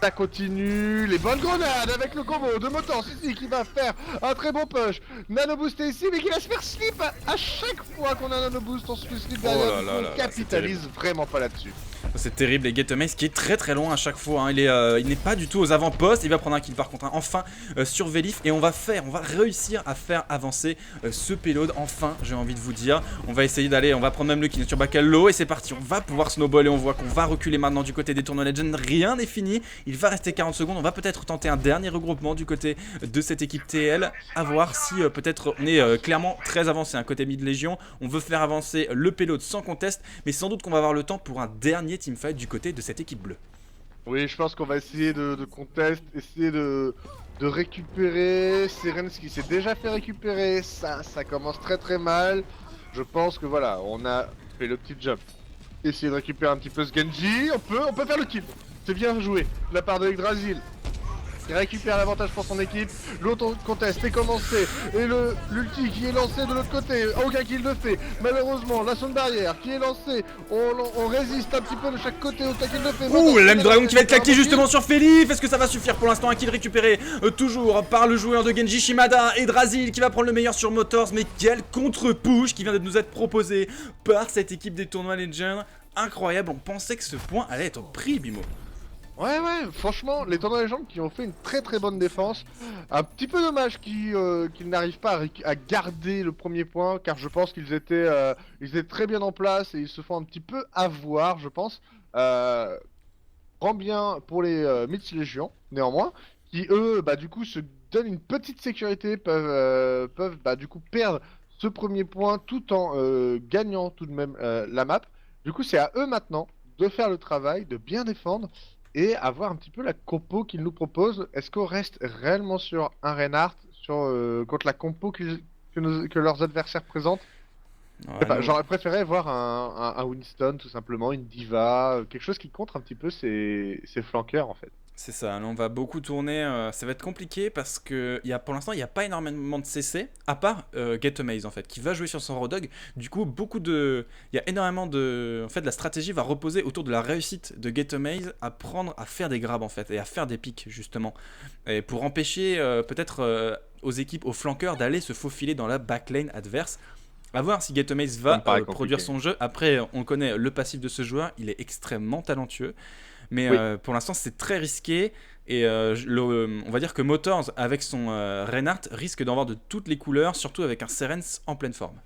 Ça continue, les bonnes grenades avec le combo de Motors ici qui va faire un très bon push. Nano boosté ici mais qui va se faire slip à chaque fois qu'on a un nano boost, on se fait slip derrière, on capitalise vraiment pas là-dessus. C'est terrible et Getomate qui est très loin à chaque fois, hein. Il n'est pas du tout aux avant-postes, il va prendre un kill par contre, hein. Enfin sur Vélif et on va réussir à faire avancer ce payload, enfin j'ai envie de vous dire. On va essayer d'aller, on va prendre même le kill sur Bacalo et c'est parti, on va pouvoir snowball et on voit qu'on va reculer maintenant du côté des tournois Legends, rien n'est fini, il va rester 40 secondes, on va peut-être tenter un dernier regroupement du côté de cette équipe TL, à voir si peut-être on est clairement très avancé, un côté Mid Légion, on veut faire avancer le payload sans contest, mais sans doute qu'on va avoir le temps pour un dernier teamfight du côté de cette équipe bleue. Oui, je pense qu'on va essayer de contest, essayer de récupérer Serens qui s'est déjà fait récupérer, ça commence très mal. Je pense que voilà, on a fait le petit jump. Essayer de récupérer un petit peu ce Genji, on peut faire le kill. C'est bien joué de la part de Yggdrasil. Il récupère l'avantage pour son équipe, l'autre contest est commencé, et l'ulti qui est lancé de l'autre côté, aucun kill ne fait, malheureusement la zone barrière qui est lancée, on résiste un petit peu de chaque côté, aucun kill ne fait. Ouh, l'M Dragon qui va être claqué justement sur Vélif, est-ce que ça va suffire pour l'instant? Un kill récupéré toujours par le joueur de Genji Shimada, et Drasil qui va prendre le meilleur sur Motors, mais quel contre-push qui vient de nous être proposé par cette équipe des tournois Legends, incroyable, on pensait que ce point allait être pris Bimo. Ouais, franchement, les tournois Legends qui ont fait une très bonne défense. Un petit peu dommage qu'ils n'arrivent pas à garder le premier point, car je pense qu'ils étaient très bien en place et ils se font un petit peu avoir, je pense. Grand bien pour les Mid Légion, néanmoins, qui eux, du coup, se donnent une petite sécurité, peuvent du coup perdre ce premier point tout en gagnant tout de même la map. Du coup, c'est à eux maintenant de faire le travail, de bien défendre et avoir un petit peu la compo qu'ils nous proposent. Est-ce qu'on reste réellement sur un Reinhardt contre la compo que leurs adversaires présentent? Ouais, j'aurais préféré voir un Winston tout simplement, une Diva, quelque chose qui contre un petit peu ses flanqueurs en fait. C'est ça, là on va beaucoup tourner, ça va être compliqué parce que pour l'instant il n'y a pas énormément de CC, à part Getomate en fait, qui va jouer sur son Rodog, du coup il y a énormément de... En fait la stratégie va reposer autour de la réussite de Getomate à faire des grabs en fait, et à faire des pics justement, et pour empêcher peut-être aux équipes, aux flanqueurs d'aller se faufiler dans la backline adverse. A voir si Getomate va produire son jeu, après on connaît le passif de ce joueur, il est extrêmement talentueux. Mais oui. Pour l'instant c'est très risqué et on va dire que Motors avec son Reinhardt risque d'en avoir de toutes les couleurs, surtout avec un Serens en pleine forme.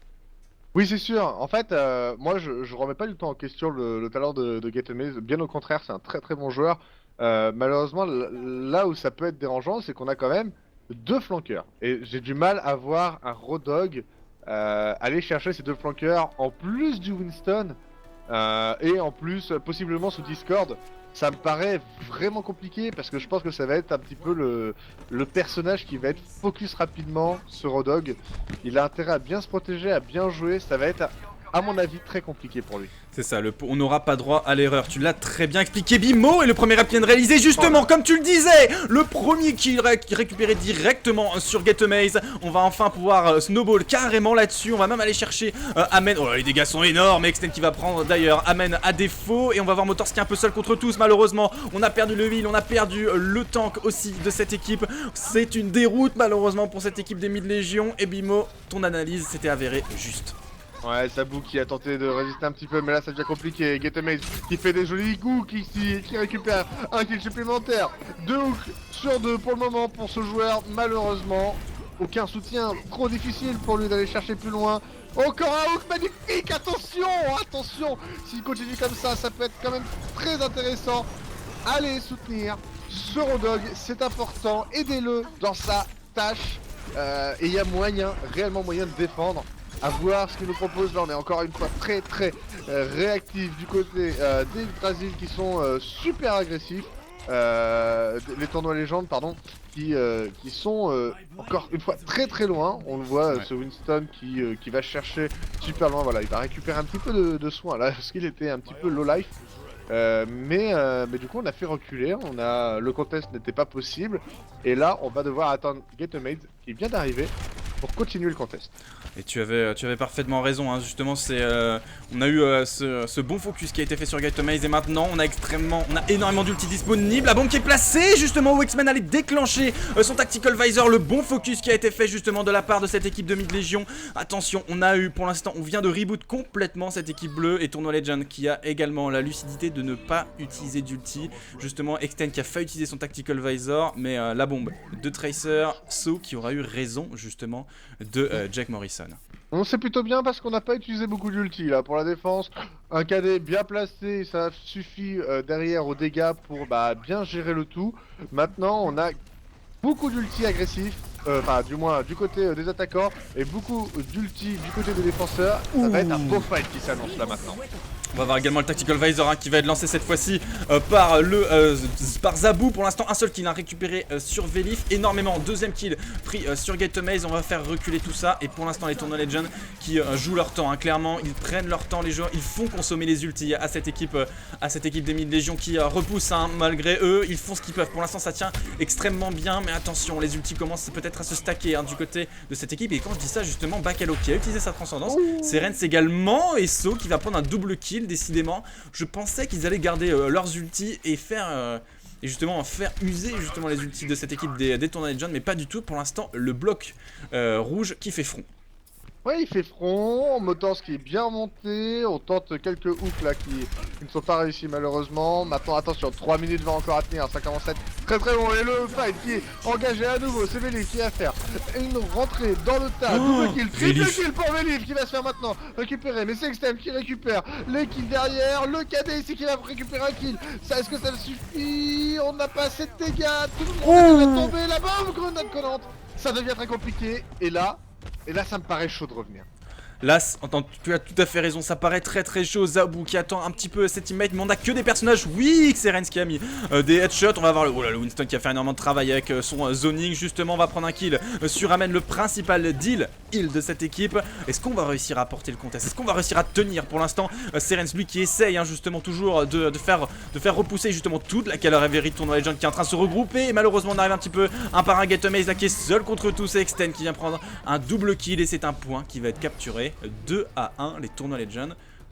Oui c'est sûr, en fait moi je remets pas du tout en question le talent de Getomate, bien au contraire c'est un très bon joueur. Malheureusement là où ça peut être dérangeant c'est qu'on a quand même deux flanqueurs et j'ai du mal à voir un Rodog aller chercher ces deux flanqueurs en plus du Winston et en plus possiblement sous Discord. Ça me paraît vraiment compliqué parce que je pense que ça va être un petit peu le personnage qui va être focus rapidement sur Rodog. Il a intérêt à bien se protéger, à bien jouer, ça va être à mon avis très compliqué pour lui. C'est ça, on n'aura pas droit à l'erreur, tu l'as très bien expliqué Bimo, et le premier Rapien réalisé justement comme tu le disais, le premier kill récupéré directement sur Getomate. On va enfin pouvoir snowball carrément là-dessus, on va même aller chercher Amen, oh les dégâts sont énormes, Extend qui va prendre d'ailleurs Amen à défaut, et on va voir Motors qui est un peu seul contre tous malheureusement. On a perdu le heal, on a perdu le tank aussi de cette équipe, c'est une déroute malheureusement pour cette équipe des Mid Légion, et Bimo, ton analyse s'était avérée juste. Ouais, Zabou qui a tenté de résister un petit peu, mais là ça devient compliqué. Getamaze qui fait des jolis coups, qui récupère un kill supplémentaire. 2 hooks sur 2 pour le moment pour ce joueur, malheureusement. Aucun soutien, trop difficile pour lui d'aller chercher plus loin. Encore un hook magnifique, attention, attention. S'il continue comme ça peut être quand même très intéressant. Allez soutenir ce Rodog, c'est important, aidez-le dans sa tâche. Et il y a moyen, réellement moyen de défendre. À voir ce qu'il nous propose. Là on est encore une fois très réactif du côté des Brasil qui sont super agressifs. Les tournois légendes pardon, qui sont encore une fois très loin. On le voit, ce Winston qui va chercher super loin. Voilà, il va récupérer un petit peu de soin là parce qu'il était un petit peu low life. Mais du coup on a fait reculer, le contest n'était pas possible. Et là on va devoir attendre Getamaze qui vient d'arriver pour continuer le contest. Et tu avais parfaitement raison, hein. Justement on a eu ce bon focus qui a été fait sur Getamaze et maintenant on a énormément d'ulti disponibles. La bombe qui est placée justement où X-Men allait déclencher son Tactical Visor, le bon focus qui a été fait justement de la part de cette équipe de Mid Légion. Attention, pour l'instant on vient de reboot complètement cette équipe bleue et Tournoi Legend qui a également la lucidité de ne pas utiliser d'ulti. Justement Extend qui a failli utiliser son Tactical Visor, mais la bombe de Tracer, So qui aura eu raison justement de Jack Morrison. On sait plutôt bien parce qu'on n'a pas utilisé beaucoup d'ulti là pour la défense. Un KD bien placé, ça suffit derrière aux dégâts pour bien gérer le tout. Maintenant on a beaucoup d'ulti agressifs, enfin du moins du côté des attaquants et beaucoup d'ulti du côté des défenseurs. Ça va être un beau fight qui s'annonce là maintenant. On va avoir également le Tactical Visor qui va être lancé cette fois-ci par Zabou. Pour l'instant un seul kill récupéré sur Vélif, énormément, deuxième kill pris sur Getamaze. On va faire reculer tout ça et pour l'instant les tournois Legend qui jouent leur temps, clairement ils prennent leur temps les joueurs, ils font consommer les ultis à cette équipe des Mid Légion qui repousse malgré eux, ils font ce qu'ils peuvent. Pour l'instant ça tient extrêmement bien, mais attention les ultis commencent peut-être à se stacker du côté de cette équipe. Et quand je dis ça justement, Bakalo qui a utilisé sa transcendance, Serens également et So qui va prendre un double kill. Décidément, je pensais qu'ils allaient garder leurs ultis et faire user justement les ultis de cette équipe des Tournoi Legends, mais pas du tout. Pour l'instant, le bloc rouge qui fait front. Ouais, il fait front, Motors qui est bien remonté, on tente quelques hooks là qui ne sont pas réussis malheureusement. Maintenant attention, 3 minutes va encore à tenir, ça commence à être très long. Et le fight qui est engagé à nouveau, c'est Vélif qui va faire une rentrée dans le tas, double kill, triple kill pour Vélif qui va se faire maintenant récupérer. Mais c'est Extreme qui récupère les kills derrière, le KD ici qui va récupérer un kill. Ça, est-ce que ça suffit? On n'a pas assez de dégâts, tout le monde va tomber, la bombe grenade collante. Ça devient très compliqué et là ça me paraît chaud de revenir. Là, tu as tout à fait raison, ça paraît très chaud. Zabou qui attend un petit peu ses teammates, mais on a que des personnages. Oui, Serens qui a mis des headshots. On va voir le Winston qui a fait énormément de travail avec son zoning. Justement, on va prendre un kill sur Amen, le principal deal de cette équipe. Est-ce qu'on va réussir à porter le contest? Est-ce qu'on va réussir à tenir pour l'instant? Serens, lui, qui essaye justement toujours de faire repousser justement toute la Calaveri de Tournoi Legend qui est en train de se regrouper. Et malheureusement, on arrive un petit peu un par un. Getamaze là qui est seul contre tous. Et Extend qui vient prendre un double kill. Et c'est un point qui va être capturé. 2-1, les Tournois Legends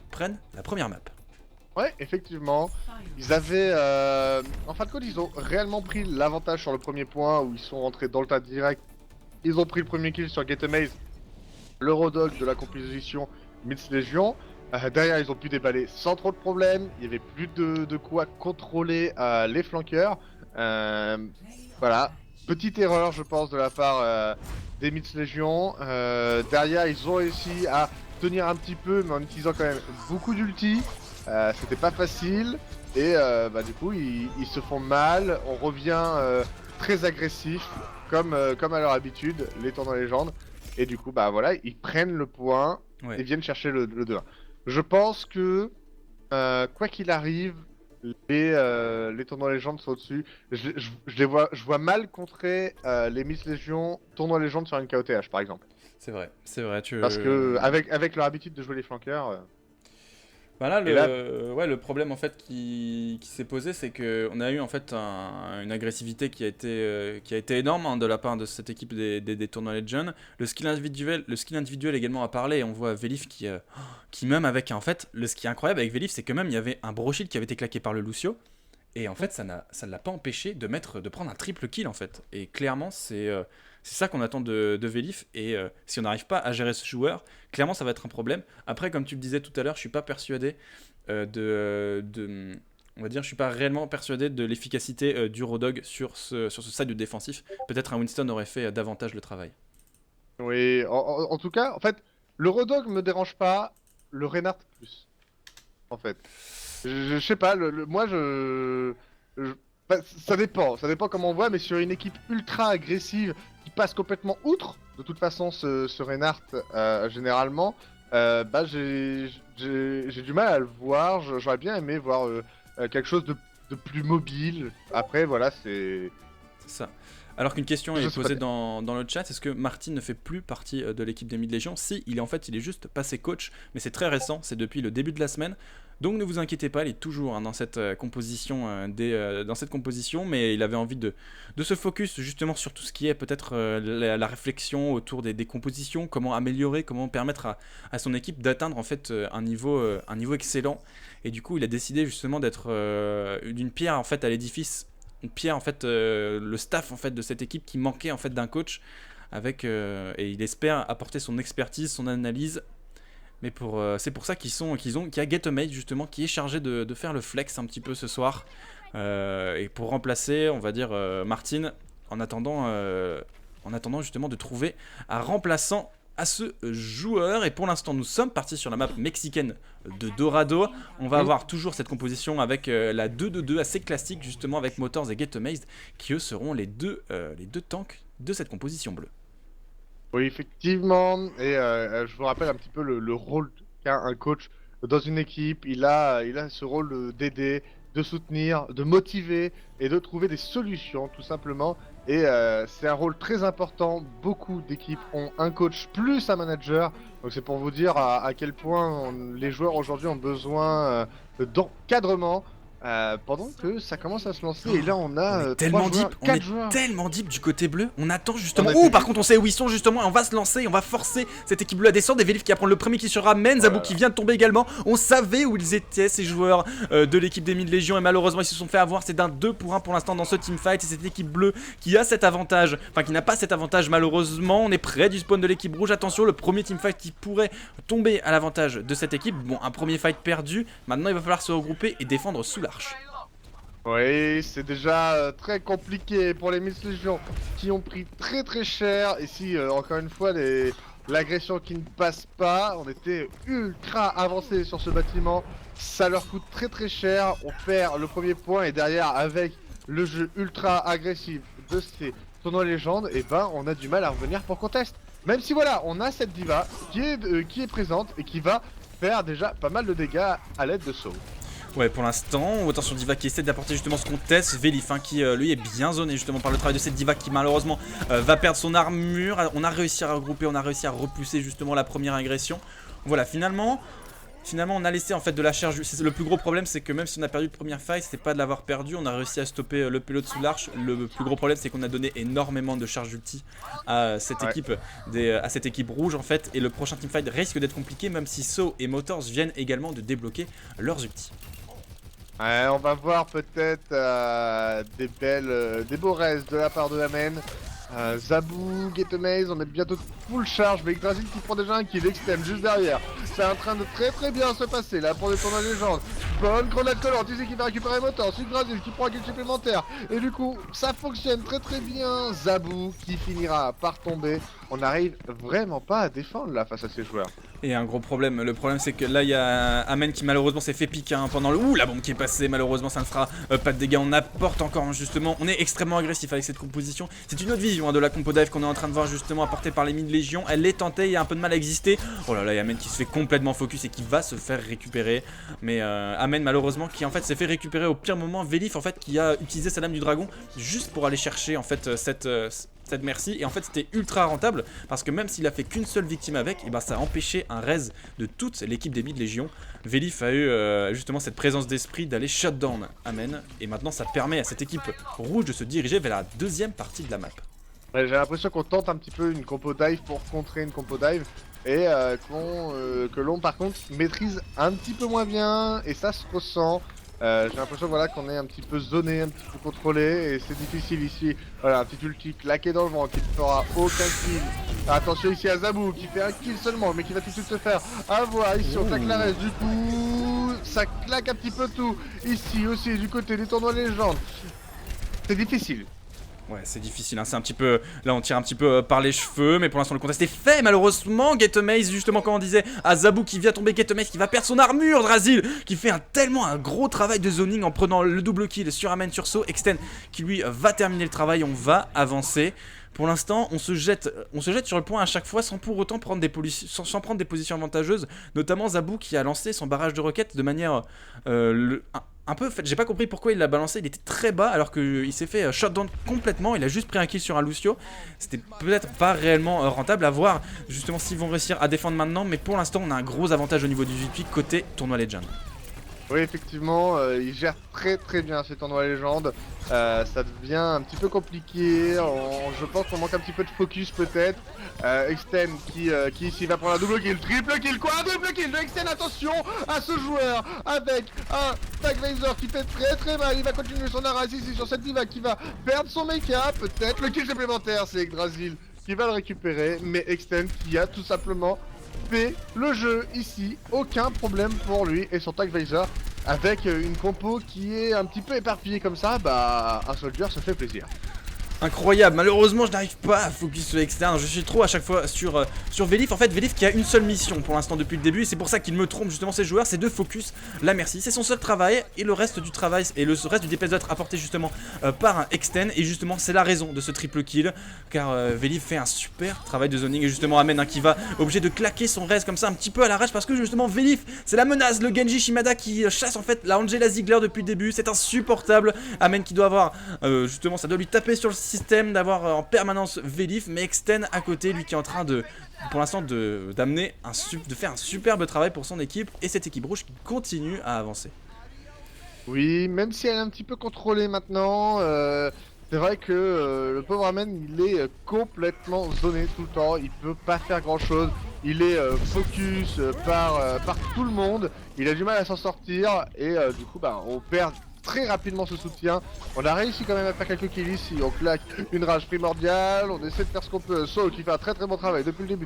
prennent la première map. Ouais, effectivement, ils avaient, en fin de compte, ils ont réellement pris l'avantage sur le premier point où ils sont rentrés dans le tas direct. Ils ont pris le premier kill sur Getamaze, le Rodog de la composition Mid Légion. Derrière, ils ont pu déballer sans trop de problèmes. Il y avait plus de quoi contrôler les flanqueurs. Voilà, petite erreur, je pense, de la part des Mid Légion. Derrière, ils ont réussi à tenir un petit peu, mais en utilisant quand même beaucoup d'ulti. C'était pas facile. Et du coup, ils se font mal. On revient très agressif, comme à leur habitude, les Tournois Légendes. Et du coup, voilà, ils prennent le point et viennent chercher le 2-1. Je pense que, quoi qu'il arrive, les Tournois Légendes sont au-dessus. Je vois mal contrer les Miss Légion Tournois Légendes sur une KOTH par exemple. C'est vrai. Parce que avec leur habitude de jouer les flanqueurs. Bah là, le problème en fait qui s'est posé, c'est qu'on a eu en fait une agressivité qui a été énorme de la part de cette équipe des Tournois Legends. Le skill individuel également a parlé. On voit Vélif qui même avec en fait, ce qui est incroyable avec Vélif, c'est que même il y avait un brochet qui avait été claqué par le Lucio. Et en fait, ça ne l'a pas empêché de prendre un triple kill en fait. Et clairement, c'est C'est ça qu'on attend de Vélif, et si on n'arrive pas à gérer ce joueur, clairement ça va être un problème. Après, comme tu le disais tout à l'heure, je suis pas persuadé on va dire, je suis pas réellement persuadé de l'efficacité du Rodog sur ce side défensif. Peut-être un Winston aurait fait davantage le travail. Oui, en tout cas, en fait, le Rodog me dérange pas, le Reinhardt plus, en fait. Je sais pas, moi je- bah, ça dépend comment on voit, mais sur une équipe ultra agressive qui passe complètement outre, de toute façon, ce Reinhardt, généralement, bah j'ai du mal à le voir, j'aurais bien aimé voir quelque chose de plus mobile. Après, voilà, c'est. C'est ça. Alors qu'une question Je est sais pas posée dire. dans le chat, est-ce que Martin ne fait plus partie de l'équipe des Mid-Légion? Si, il est juste passé coach, mais c'est très récent, c'est depuis le début de la semaine. Donc ne vous inquiétez pas, il est toujours dans cette composition, dans cette composition, mais il avait envie de se focus justement sur tout ce qui est peut-être la réflexion autour des compositions, comment améliorer, comment permettre à son équipe d'atteindre en fait un niveau excellent. Et du coup, il a décidé justement d'être d'une pierre en fait à l'édifice, une pierre en fait, le staff en fait de cette équipe qui manquait en fait d'un coach et il espère apporter son expertise, son analyse. Mais c'est pour ça qu'il y a Getomate justement qui est chargé de faire le flex un petit peu ce soir et pour remplacer, on va dire, Martin en attendant justement de trouver un remplaçant à ce joueur. Et pour l'instant, nous sommes partis sur la map mexicaine de Dorado. On va avoir toujours cette composition avec la 2-2-2 assez classique, justement avec Motors et Getomazed, qui eux seront les deux tanks de cette composition bleue. Oui, effectivement. Et je vous rappelle un petit peu le rôle qu'a un coach dans une équipe. Il a ce rôle d'aider, de soutenir, de motiver et de trouver des solutions, tout simplement. Et c'est un rôle très important. Beaucoup d'équipes ont un coach plus un manager. Donc c'est pour vous dire à quel point les joueurs aujourd'hui ont besoin d'encadrement. Pendant que ça commence à se lancer, et là on On a est 3 tellement joueurs, deep, 4 joueurs. du côté bleu. On attend justement. On a Oh, été par vite. contre, on sait où ils sont justement. Et on va se lancer, on va forcer cette équipe bleue à descendre. Et Vélif qui va prendre le premier qui sera Men, Zabou qui vient de tomber également. On savait où ils étaient, ces joueurs de l'équipe des Mid-Légion. Et malheureusement, ils se sont fait avoir. C'est d'un 2 pour 1 pour l'instant dans ce teamfight. C'est cette équipe bleue qui a cet avantage. Enfin, qui n'a pas cet avantage, malheureusement. On est près du spawn de l'équipe rouge. Attention, le premier teamfight qui pourrait tomber à l'avantage de cette équipe. Bon, un premier fight perdu. Maintenant, il va falloir se regrouper et défendre sous l'arche. Oui, c'est déjà très compliqué pour les Miss Légion qui ont pris très très cher. Ici, encore une fois, l'agression qui ne passe pas. On était ultra avancé sur ce bâtiment. Ça leur coûte très très cher. On perd le premier point et derrière, avec le jeu ultra agressif de ces tournois légendes, et ben on a du mal à revenir pour contest. Même si voilà, on a cette diva qui est présente et qui va faire déjà pas mal de dégâts à l'aide de saut. Ouais, pour l'instant, attention Diva qui essaie d'apporter justement ce contest. Vélif qui lui est bien zoné justement par le travail de cette Diva qui malheureusement va perdre son armure. On a réussi à regrouper, on a réussi à repousser justement la première agression. Voilà, finalement on a laissé en fait de la charge. Le plus gros problème c'est que même si on a perdu le premier fight, c'était pas de l'avoir perdu, on a réussi à stopper le pilote sous l'arche. Le plus gros problème c'est qu'on a donné énormément de charge ulti à cette équipe rouge en fait. Et le prochain teamfight risque d'être compliqué même si So et Motors viennent également de débloquer leurs ultis. Ouais, on va voir peut-être des beaux restes de la part de Amen. Zabou, Getomase, on est bientôt full charge, mais Yggdrasil qui prend déjà un kill extrême juste derrière. C'est en train de très très bien se passer là pour les tournois légendes. Bonne grenade collante, ici qui va récupérer Motor, Yggdrasil qui prend un kill supplémentaire. Et du coup, ça fonctionne très très bien. Zabou qui finira par tomber. On n'arrive vraiment pas à défendre là face à ces joueurs. Et un gros problème, le problème c'est que là il y a Amen qui malheureusement s'est fait piquer pendant le... Ouh, la bombe qui est passée, malheureusement ça ne fera pas de dégâts, on apporte encore justement, on est extrêmement agressif avec cette composition. C'est une autre vision de la compo dive qu'on est en train de voir justement apportée par les Mid-Légion, elle est tentée, il y a un peu de mal à exister. Oh là là, il y a Amen qui se fait complètement focus et qui va se faire récupérer. Mais Amen malheureusement qui en fait s'est fait récupérer au pire moment, Vélif en fait qui a utilisé sa lame du dragon juste pour aller chercher en fait cette merci, et en fait c'était ultra rentable parce que même s'il a fait qu'une seule victime avec, et ben ça a empêché un raise de toute l'équipe des Mid-Légion. Vélif a eu justement cette présence d'esprit d'aller shutdown Amen, et maintenant ça permet à cette équipe rouge de se diriger vers la deuxième partie de la map. Ouais, j'ai l'impression qu'on tente un petit peu une compo dive pour contrer une compo dive et que l'on par contre maîtrise un petit peu moins bien, et ça se ressent. J'ai l'impression voilà, qu'on est un petit peu zoné, un petit peu contrôlé et c'est difficile ici. Voilà, un petit ulti claqué dans le vent qui ne fera aucun kill. Attention ici à Zabou qui fait un kill seulement mais qui va tout de suite se faire avoir. Ici on claque la reste du coup, ça claque un petit peu tout. Ici aussi du côté des tournois légendes. C'est difficile. Ouais, c'est difficile, hein. C'est un petit peu. Là, on tire un petit peu par les cheveux, mais pour l'instant, le contest est fait. Malheureusement, Getamaze, justement, comme on disait, à Zabou qui vient tomber, Getamaze qui va perdre son armure, Drasil qui fait tellement un gros travail de zoning en prenant le double kill sur Amen sur saut. Extend qui lui va terminer le travail, on va avancer. Pour l'instant, on se jette sur le point à chaque fois sans pour autant prendre sans prendre des positions avantageuses. Notamment Zabou qui a lancé son barrage de roquettes de manière un peu, en fait, j'ai pas compris pourquoi il l'a balancé, il était très bas alors qu'il s'est fait shutdown complètement, il a juste pris un kill sur un Lucio. C'était peut-être pas réellement rentable à voir justement s'ils vont réussir à défendre maintenant, mais pour l'instant on a un gros avantage au niveau du VP côté tournoi Legend. Oui, effectivement, il gère très bien ces tournois légendes. Ça devient un petit peu compliqué. Je pense qu'on manque un petit peu de focus peut-être. Extend qui ici va prendre un double kill, triple kill, quadruple kill de Extend. Attention à ce joueur avec un Tagvisor qui fait très mal. Il va continuer son arras ici sur cette diva qui va perdre son mecha. Peut-être le kill supplémentaire, c'est Yggdrasil qui va le récupérer. Mais Extend qui a tout simplement fait le jeu ici, aucun problème pour lui et son Tagvisor avec une compo qui est un petit peu éparpillée comme ça, bah un soldier se fait plaisir. Incroyable, malheureusement je n'arrive pas à focus sur l'externe, je suis trop à chaque fois sur Vélif. En fait Vélif qui a une seule mission pour l'instant depuis le début et c'est pour ça qu'il me trompe justement ces joueurs, c'est de focus la merci. C'est son seul travail et le reste du travail et le reste du DPS doit être apporté justement par un extend et justement c'est la raison de ce triple kill car Vélif fait un super travail de zoning et justement Amen qui va obligé de claquer son res comme ça un petit peu à la rage parce que justement Vélif c'est la menace, le Genji Shimada qui chasse en fait la Angela Ziegler depuis le début, c'est insupportable. Amen qui doit avoir justement ça doit lui taper sur le système d'avoir en permanence Vélif, mais Extend à côté, lui qui est en train de, pour l'instant, de faire un superbe travail pour son équipe et cette équipe rouge qui continue à avancer. Oui, même si elle est un petit peu contrôlée maintenant, c'est vrai que le pauvre Amen il est complètement zoné tout le temps, il peut pas faire grand chose, il est focus par tout le monde, il a du mal à s'en sortir et du coup bah on perd très rapidement ce soutien. On a réussi quand même à faire quelques kills ici, on claque une rage primordiale, on essaie de faire ce qu'on peut. Saul qui fait un très bon travail depuis le début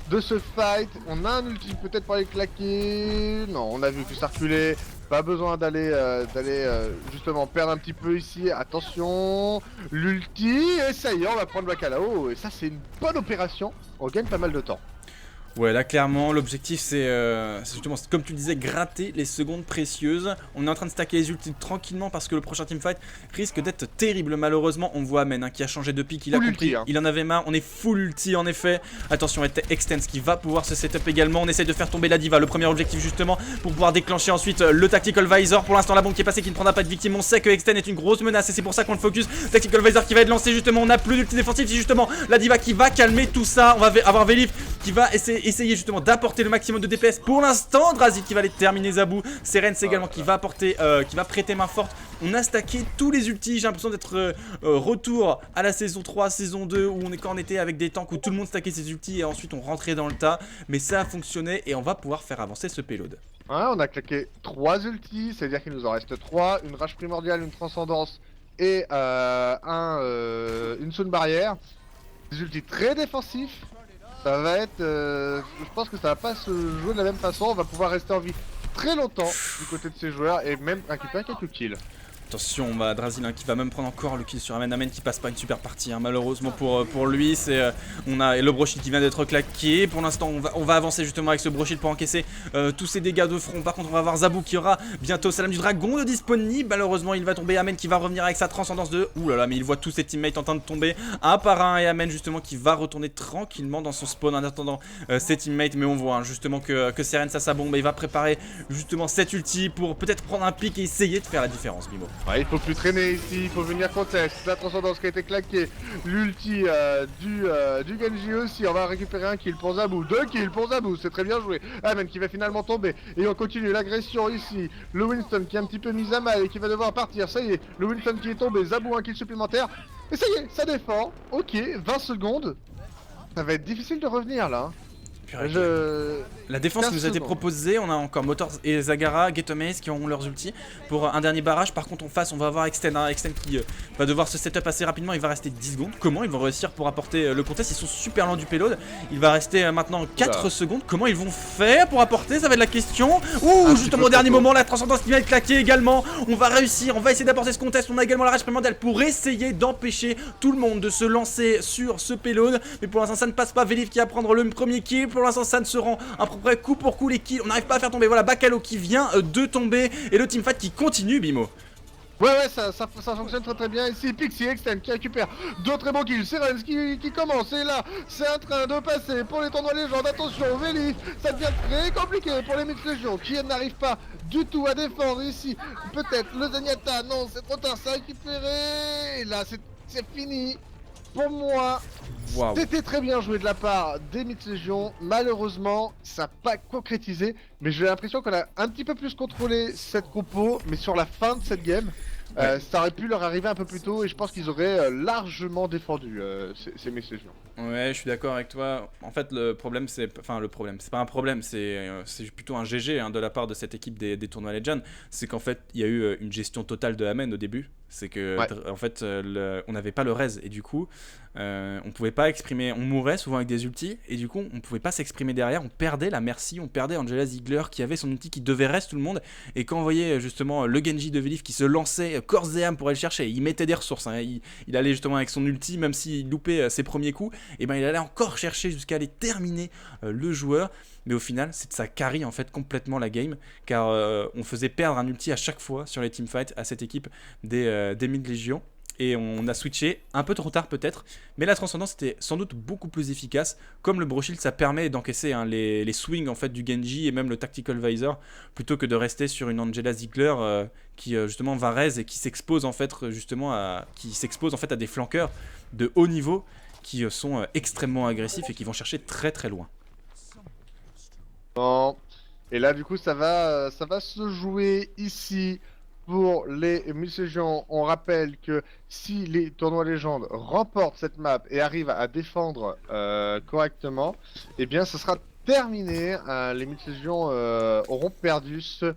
de ce fight. On a un ulti peut-être pour aller claquer. Non, on a vu que ça reculait. Pas besoin d'aller justement perdre un petit peu ici. Attention, l'ulti, et ça y est, on va prendre le Bacalao. Et ça c'est une bonne opération, on gagne pas mal de temps. Ouais, là clairement l'objectif c'est justement comme tu le disais gratter les secondes précieuses. On est en train de stacker les ultis tranquillement parce que le prochain teamfight risque d'être terrible. Malheureusement on voit Amen qui a changé de pick, il a compris, ulti, hein. Il en avait marre, on est full ulti en effet. Attention Extends qui va pouvoir se setup également. On essaie de faire tomber la diva, le premier objectif justement pour pouvoir déclencher ensuite le Tactical Visor. Pour l'instant la bombe qui est passée qui ne prendra pas de victime. On sait que Extend est une grosse menace et c'est pour ça qu'on le focus. Tactical Visor qui va être lancé justement, on n'a plus d'ulti défensif. Si justement la diva qui va calmer tout ça, on va avoir Vélif qui va essayer justement d'apporter le maximum de DPS. Pour l'instant Drazi qui va aller terminer Zabou, Serens également qui va apporter, qui va prêter main forte. On a stacké tous les ultis, j'ai l'impression d'être retour à la saison 3, saison 2 où quand on était avec des tanks où tout le monde stackait ses ultis et ensuite on rentrait dans le tas. Mais ça a fonctionné et on va pouvoir faire avancer ce payload. Ouais, on a claqué 3 ultis, c'est-à-dire qu'il nous en reste 3, une rage primordiale, une transcendance et une zone barrière. Des ultis très défensifs. Ça va être, je pense que ça va pas se jouer de la même façon, on va pouvoir rester en vie très longtemps du côté de ces joueurs et même récupérer quelques kills. Attention, on va Drasil qui va même prendre encore le kill sur Amen. Amen qui passe pas une super partie, hein. Malheureusement pour lui. On a le Brochild qui vient d'être claqué. Pour l'instant, on va avancer justement avec ce Brochild pour encaisser tous ces dégâts de front. Par contre, on va avoir Zabou qui aura bientôt Salam du Dragon de disponible. Malheureusement, il va tomber. Amen qui va revenir avec sa transcendance de. Ouh là là, mais il voit tous ses teammates en train de tomber un par un. Et Amen justement qui va retourner tranquillement dans son spawn en attendant ses teammates. Mais on voit hein, justement que Serens a sa bombe et il va préparer justement cette ulti pour peut-être prendre un pic et essayer de faire la différence, Bimo. Ouais, il faut plus traîner ici, il faut venir contest. La transcendance qui a été claquée, l'ulti du Genji aussi. On va récupérer un kill pour Zabou, 2 kills pour Zabou, c'est très bien joué. Amen qui va finalement tomber et on continue l'agression ici. Le Winston qui est un petit peu mis à mal et qui va devoir partir. Ça y est, le Winston qui est tombé, Zabou un kill supplémentaire. Et ça y est, ça défend. Ok, 20 secondes. Ça va être difficile de revenir là. La défense 15 nous a été secondes. proposée, on a encore Motors et Zagara, Getomaze qui auront leurs ultis pour un dernier barrage. Par contre en face on va avoir Extend, Extend qui va devoir se setup assez rapidement, il va rester 10 secondes. Comment ils vont réussir pour apporter le contest? Ils sont super loin du payload, il va rester maintenant 4 secondes. Comment ils vont faire pour apporter? Ça va être la question. Ouh, justement au dernier moment la transcendance qui vient être claquée également. On va réussir, on va essayer d'apporter ce contest. On a également la rage primordiale pour essayer d'empêcher tout le monde de se lancer sur ce payload. Mais pour l'instant ça ne passe pas, Veliv qui va prendre le premier kill. Pour l'instant ça ne se rend à peu près coup pour coup les kills. On n'arrive pas à faire tomber, voilà Bacalo qui vient de tomber. Et le teamfight qui continue, Bimo. Ouais, ça fonctionne très bien. Ici, Pixie Extend qui récupère deux très bons kills. Sirens qui commence. Et là, c'est en train de passer pour les tournois légendes. Attention, Veliv, ça devient très compliqué pour les Mixed Légions qui n'arrivent pas du tout à défendre ici. Peut-être le Zenyatta. Non, c'est trop tard, c'est récupéré. Et là, c'est fini. Pour moi, c'était très bien joué de la part des Mixed Légions. Malheureusement, ça n'a pas concrétisé. Mais j'ai l'impression qu'on a un petit peu plus contrôlé cette compo. Mais sur la fin de cette game, ça aurait pu leur arriver un peu plus tôt. Et je pense qu'ils auraient largement défendu ces Mixed Légions. Ouais, je suis d'accord avec toi. En fait, le problème, c'est. Enfin, le problème, c'est pas un problème, c'est plutôt un GG de la part de cette équipe des tournois Legend. C'est qu'en fait, il y a eu une gestion totale de Amen au début. C'est que, en fait, on n'avait pas le raise et du coup, on pouvait pas exprimer. On mourait souvent avec des ultis et du coup, on pouvait pas s'exprimer derrière. On perdait la Mercy, on perdait Angela Ziegler qui avait son ulti qui devait reste tout le monde. Et quand on voyait justement le Genji de Veliv qui se lançait corps et âme pour aller le chercher, il mettait des ressources. Il allait justement avec son ulti, même s'il loupait ses premiers coups. Et ben il allait encore chercher jusqu'à aller terminer le joueur, mais au final c'est ça carry en fait complètement la game, car on faisait perdre un ulti à chaque fois sur les teamfights à cette équipe des Mid Légion, et on a switché un peu trop tard peut-être, mais la transcendance était sans doute beaucoup plus efficace. Comme le Broshield, ça permet d'encaisser les swings en fait du Genji et même le Tactical Visor, plutôt que de rester sur une Angela Ziegler qui justement va raise et qui s'expose en fait justement à des flanqueurs de haut niveau qui sont extrêmement agressifs et qui vont chercher très très loin. Bon. Et là du coup ça va se jouer ici pour les Mixed Légions. On rappelle que si les tournois légendes remportent cette map et arrivent à défendre correctement, eh bien ce sera terminé. Les Mixed Légions auront perdu ce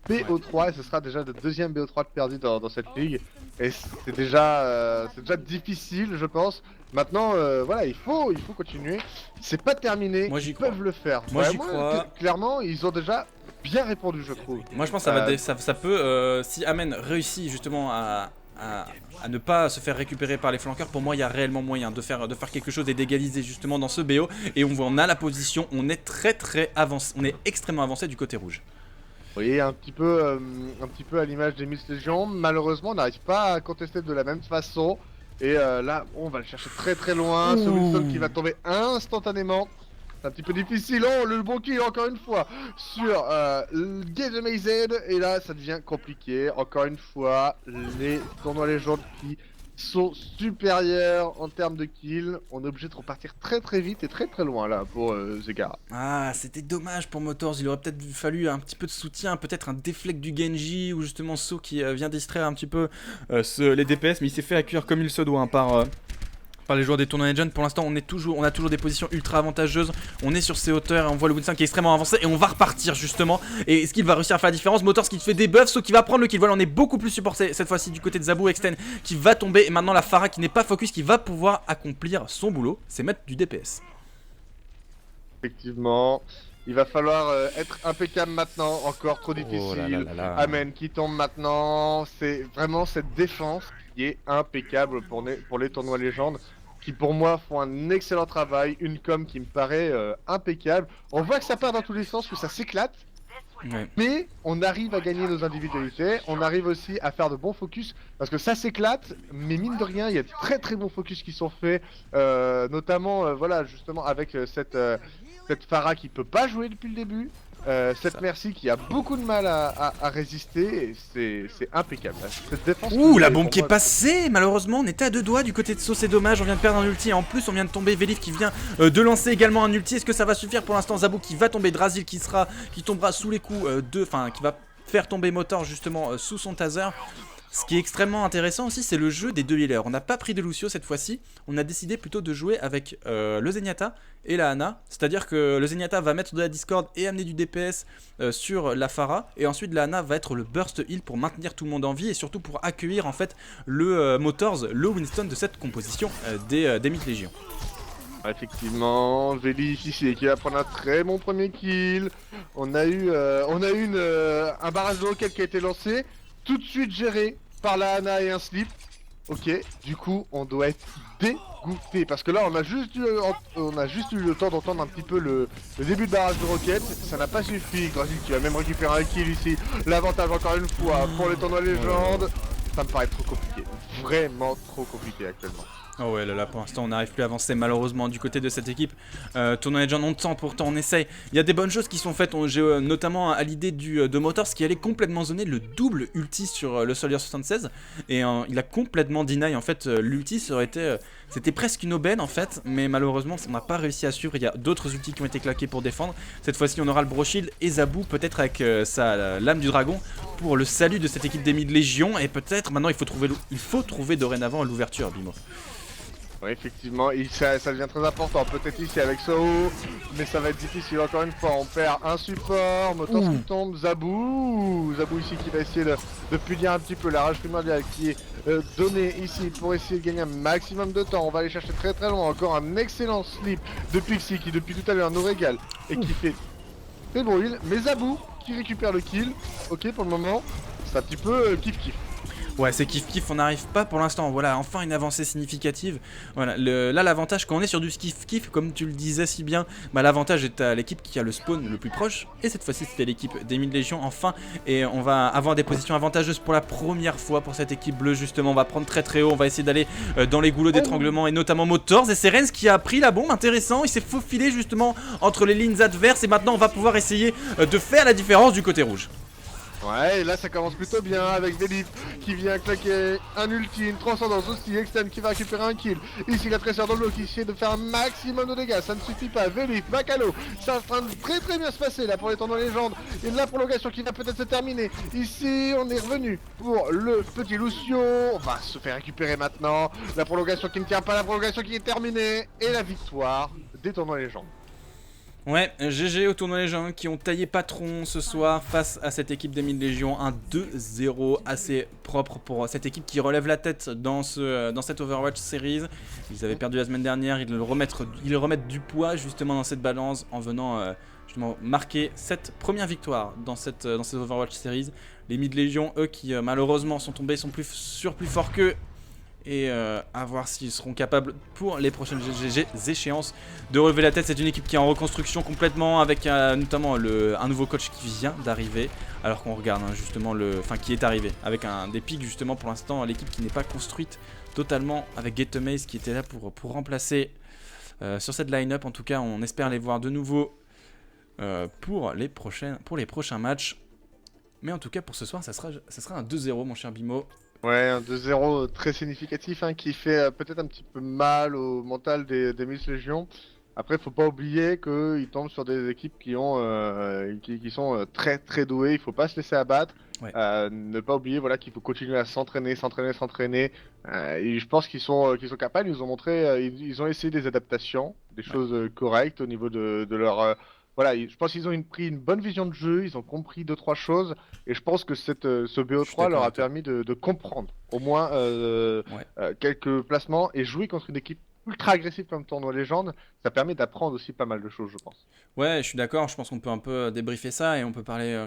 BO3 et ce sera déjà le deuxième BO3 de perdu dans cette ligue. Et c'est déjà difficile, je pense. Maintenant, voilà, il faut continuer. C'est pas terminé. Moi, j'y ils crois. peuvent le faire. Moi, j'y crois. Clairement, ils ont déjà bien répondu, je trouve. Moi, je pense que ça peut, si Amen réussit justement à ne pas se faire récupérer par les flanqueurs, pour moi il y a réellement moyen de faire quelque chose et d'égaliser justement dans ce BO. Et on a la position, on est très avancé, on est extrêmement avancé du côté rouge. Oui, un petit peu à l'image des Mixed Légions. Malheureusement, on n'arrive pas à contester de la même façon. Et là, on va le chercher très loin. Ce Wilson qui va tomber instantanément. C'est un petit peu difficile. Oh, le bon kill encore une fois sur Getomaze. Et là, ça devient compliqué. Encore une fois, les tournois légendes qui sont supérieurs en termes de kills. On est obligé de repartir très vite et très loin là pour Zegara. Ah, c'était dommage pour Motors. Il aurait peut-être fallu un petit peu de soutien, peut-être un déflect du Genji ou justement So qui vient distraire un petit peu les DPS, mais il s'est fait accueillir comme il se doit par les joueurs des tournois Legend. Pour l'instant, on a toujours des positions ultra avantageuses. On est sur ces hauteurs et on voit le Wilson qui est extrêmement avancé et on va repartir justement. Et est-ce qu'il va réussir à faire la différence? Motors qui fait des buffs, So qui va prendre le kill. Voilà, on est beaucoup plus supporté cette fois-ci du côté de Zabou. Extend qui va tomber et maintenant la Pharah qui n'est pas focus, qui va pouvoir accomplir son boulot, c'est mettre du DPS. Effectivement, il va falloir être impeccable maintenant, encore trop difficile. Amen qui tombe maintenant, c'est vraiment cette défense qui est impeccable pour les tournois légendes, qui pour moi font un excellent travail, une com qui me paraît impeccable. On voit que ça part dans tous les sens, que ça s'éclate, mais on arrive à gagner nos individualités, on arrive aussi à faire de bons focus, parce que ça s'éclate, mais mine de rien, il y a de très bons focus qui sont faits, notamment, voilà, justement avec cette Pharah qui peut pas jouer depuis le début, cette Mercy qui a beaucoup de mal à résister, et c'est impeccable. Cette défense. Ouh, la bombe qui est passée. Malheureusement, on était à deux doigts du côté de So, c'est dommage. On vient de perdre un ulti et en plus, on vient de tomber. Veliv qui vient de lancer également un ulti. Est-ce que ça va suffire pour l'instant? Zabou qui va tomber. Drasil qui tombera sous les coups qui va faire tomber Motor justement sous son taser. Ce qui est extrêmement intéressant aussi, c'est le jeu des deux healers. On n'a pas pris de Lucio cette fois-ci, on a décidé plutôt de jouer avec le Zenyatta et la Ana. C'est-à-dire que le Zenyatta va mettre de la discorde et amener du DPS sur la Pharah. Et ensuite la Ana va être le burst heal pour maintenir tout le monde en vie et surtout pour accueillir en fait le Motors, le Winston de cette composition des Mythes Légion. Effectivement, Veli ici qui va prendre un très bon premier kill. On a eu un barrage de roquettes qui a été lancé, tout de suite géré par la Ana et un slip. Ok, du coup on doit être dégoûté parce que là on a juste eu le temps d'entendre un petit peu le début de barrage de roquettes. Ça n'a pas suffi, Grazil qui va même récupérer un kill ici. L'avantage encore une fois pour les tournois légendes. Ça me paraît trop compliqué, vraiment trop compliqué actuellement. Oh ouais, là pour l'instant on n'arrive plus à avancer malheureusement du côté de cette équipe. Tournoi Legend on tente, pourtant on essaye. Il y a des bonnes choses qui sont faites, j'ai notamment à l'idée de Motors qui allait complètement zoner le double ulti sur le Soldier 76. Et il a complètement deny en fait l'ulti, c'était presque une aubaine en fait. Mais malheureusement on n'a pas réussi à suivre, il y a d'autres ultis qui ont été claqués pour défendre. Cette fois-ci on aura le Broshield et Zabou peut-être avec sa lame du dragon pour le salut de cette équipe des Mid Légion. Et peut-être maintenant il faut trouver dorénavant l'ouverture, Bimo. Ouais, effectivement, ça devient très important. Peut-être ici avec Soho, mais ça va être difficile encore une fois. On perd un support, Motors qui tombe, Zabou ici qui va essayer de punir un petit peu la rage primordiale qui est donnée ici pour essayer de gagner un maximum de temps. On va aller chercher très très loin. Encore un excellent slip de Pixie qui depuis tout à l'heure nous régale et qui fait très bon heal. Mais Zabou qui récupère le kill. Ok, pour le moment, c'est un petit peu kiff-kiff. Ouais, c'est kiff-kiff, on n'arrive pas pour l'instant, voilà, enfin une avancée significative. Voilà, là l'avantage quand on est sur du kiff-kiff, comme tu le disais si bien, bah l'avantage est à l'équipe qui a le spawn le plus proche. Et cette fois-ci c'était l'équipe des Mid Légion, enfin. Et on va avoir des positions avantageuses pour la première fois pour cette équipe bleue justement. On va prendre très très haut, on va essayer d'aller dans les goulots d'étranglement et notamment Motors. Et c'est Renz qui a pris la bombe, intéressant, il s'est faufilé justement entre les lignes adverses. Et maintenant on va pouvoir essayer de faire la différence du côté rouge. Ouais, et là ça commence plutôt bien avec Velif qui vient claquer un ulti, une transcendance aussi, Extend qui va récupérer un kill. Ici la tresseur dans l'eau qui essaie de faire un maximum de dégâts, ça ne suffit pas. Velif, Macalo, c'est en train de très très bien se passer là pour les tournois légendes. Et la prolongation qui va peut-être se terminer. Ici on est revenu pour le petit Lucio, on va se faire récupérer maintenant. La prolongation qui ne tient pas, la prolongation qui est terminée. Et la victoire des tournois légendes. Ouais, GG au tournoi Légion qui ont taillé patron ce soir face à cette équipe des Mid Légion. Un 2-0 assez propre pour cette équipe qui relève la tête dans cette Overwatch Series. Ils avaient perdu la semaine dernière, ils remettent du poids justement dans cette balance en venant justement marquer cette première victoire dans cette Overwatch Series. Les Mid Légion, eux qui malheureusement sont tombés, sont plus forts qu'eux. Et à voir s'ils seront capables pour les prochaines échéances de relever la tête. C'est une équipe qui est en reconstruction complètement avec notamment un nouveau coach qui vient d'arriver. Alors qu'on regarde justement qui est arrivé avec des pics justement pour l'instant. L'équipe qui n'est pas construite totalement avec Getemaze qui était là pour remplacer sur cette line-up. En tout cas on espère les voir de nouveau pour les prochains matchs. Mais en tout cas pour ce soir ça sera un 2-0 mon cher Bimo. Ouais, un 2-0 très significatif qui fait peut-être un petit peu mal au mental des Mid Légion. Après, faut pas oublier qu'ils tombent sur des équipes qui sont très très douées. Il faut pas se laisser abattre. Ouais. Ne pas oublier qu'il faut continuer à s'entraîner. Et je pense qu'ils sont capables. Ils nous ont montré, ils ont essayé des adaptations, des choses correctes au niveau de leur. Je pense qu'ils ont pris une bonne vision de jeu, ils ont compris 2-3 choses, et je pense que ce BO3 leur a permis de comprendre au moins quelques placements et jouer contre une équipe ultra agressive comme Tournoi Légende, ça permet d'apprendre aussi pas mal de choses, je pense. Ouais, je suis d'accord, je pense qu'on peut un peu débriefer ça et on peut parler,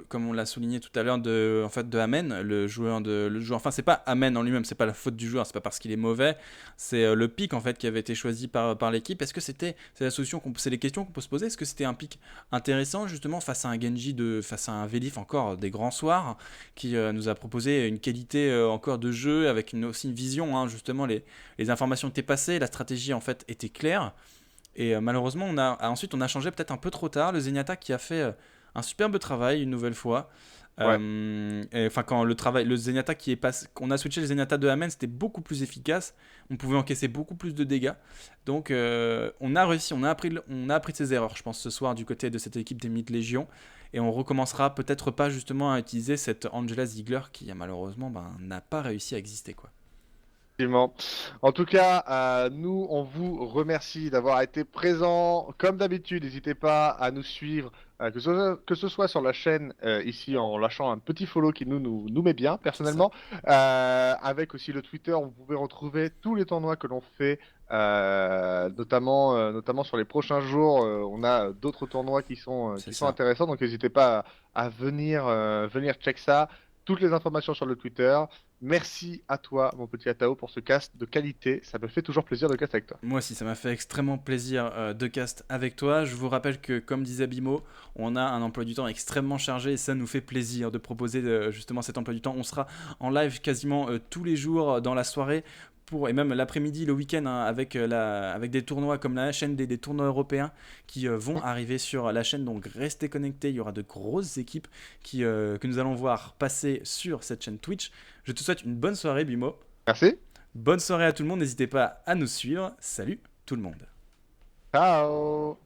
comme on l'a souligné tout à l'heure, de Amen, le joueur. Enfin, c'est pas Amen en lui-même, c'est pas la faute du joueur, c'est pas parce qu'il est mauvais, c'est le pic en fait qui avait été choisi par l'équipe. Est-ce que c'est la solution, c'est les questions qu'on peut se poser, est-ce que c'était un pic intéressant justement face à un Genji, face à un Velif encore des grands soirs, qui nous a proposé une qualité encore de jeu avec aussi une vision, justement les informations étaient passées, la stratégie en fait était claire. Et malheureusement, ensuite on a changé peut-être un peu trop tard. Le Zenyatta qui a fait un superbe travail une nouvelle fois. Ouais. Enfin, quand le Zenyatta qui est passé, qu'on a switché le Zenyatta de Amen, c'était beaucoup plus efficace. On pouvait encaisser beaucoup plus de dégâts. Donc, on a réussi, on a appris de ses erreurs, je pense, ce soir du côté de cette équipe des Mythes Légion. Et on recommencera peut-être pas justement à utiliser cette Angela Ziegler qui malheureusement n'a pas réussi à exister, quoi. Effectivement. En tout cas, nous, on vous remercie d'avoir été présents. Comme d'habitude, n'hésitez pas à nous suivre, que ce soit sur la chaîne, ici, en lâchant un petit follow qui nous met bien, C'est ça. personnellement. Avec aussi le Twitter, où vous pouvez retrouver tous les tournois que l'on fait, notamment sur les prochains jours. On a d'autres tournois qui sont, C'est qui sont ça. intéressants, donc n'hésitez pas à venir check ça. Toutes les informations sur le Twitter. Merci à toi, mon petit Atao, pour ce cast de qualité. Ça me fait toujours plaisir de cast avec toi. Moi aussi, ça m'a fait extrêmement plaisir de cast avec toi. Je vous rappelle que, comme disait Bimo, on a un emploi du temps extrêmement chargé et ça nous fait plaisir de proposer justement cet emploi du temps. On sera en live quasiment tous les jours dans la soirée. Et même l'après-midi, le week-end, hein, avec des tournois comme la chaîne des tournois européens qui vont arriver sur la chaîne. Donc restez connectés, il y aura de grosses équipes que nous allons voir passer sur cette chaîne Twitch. Je te souhaite une bonne soirée, Bimo. Merci. Bonne soirée à tout le monde, n'hésitez pas à nous suivre. Salut tout le monde. Ciao.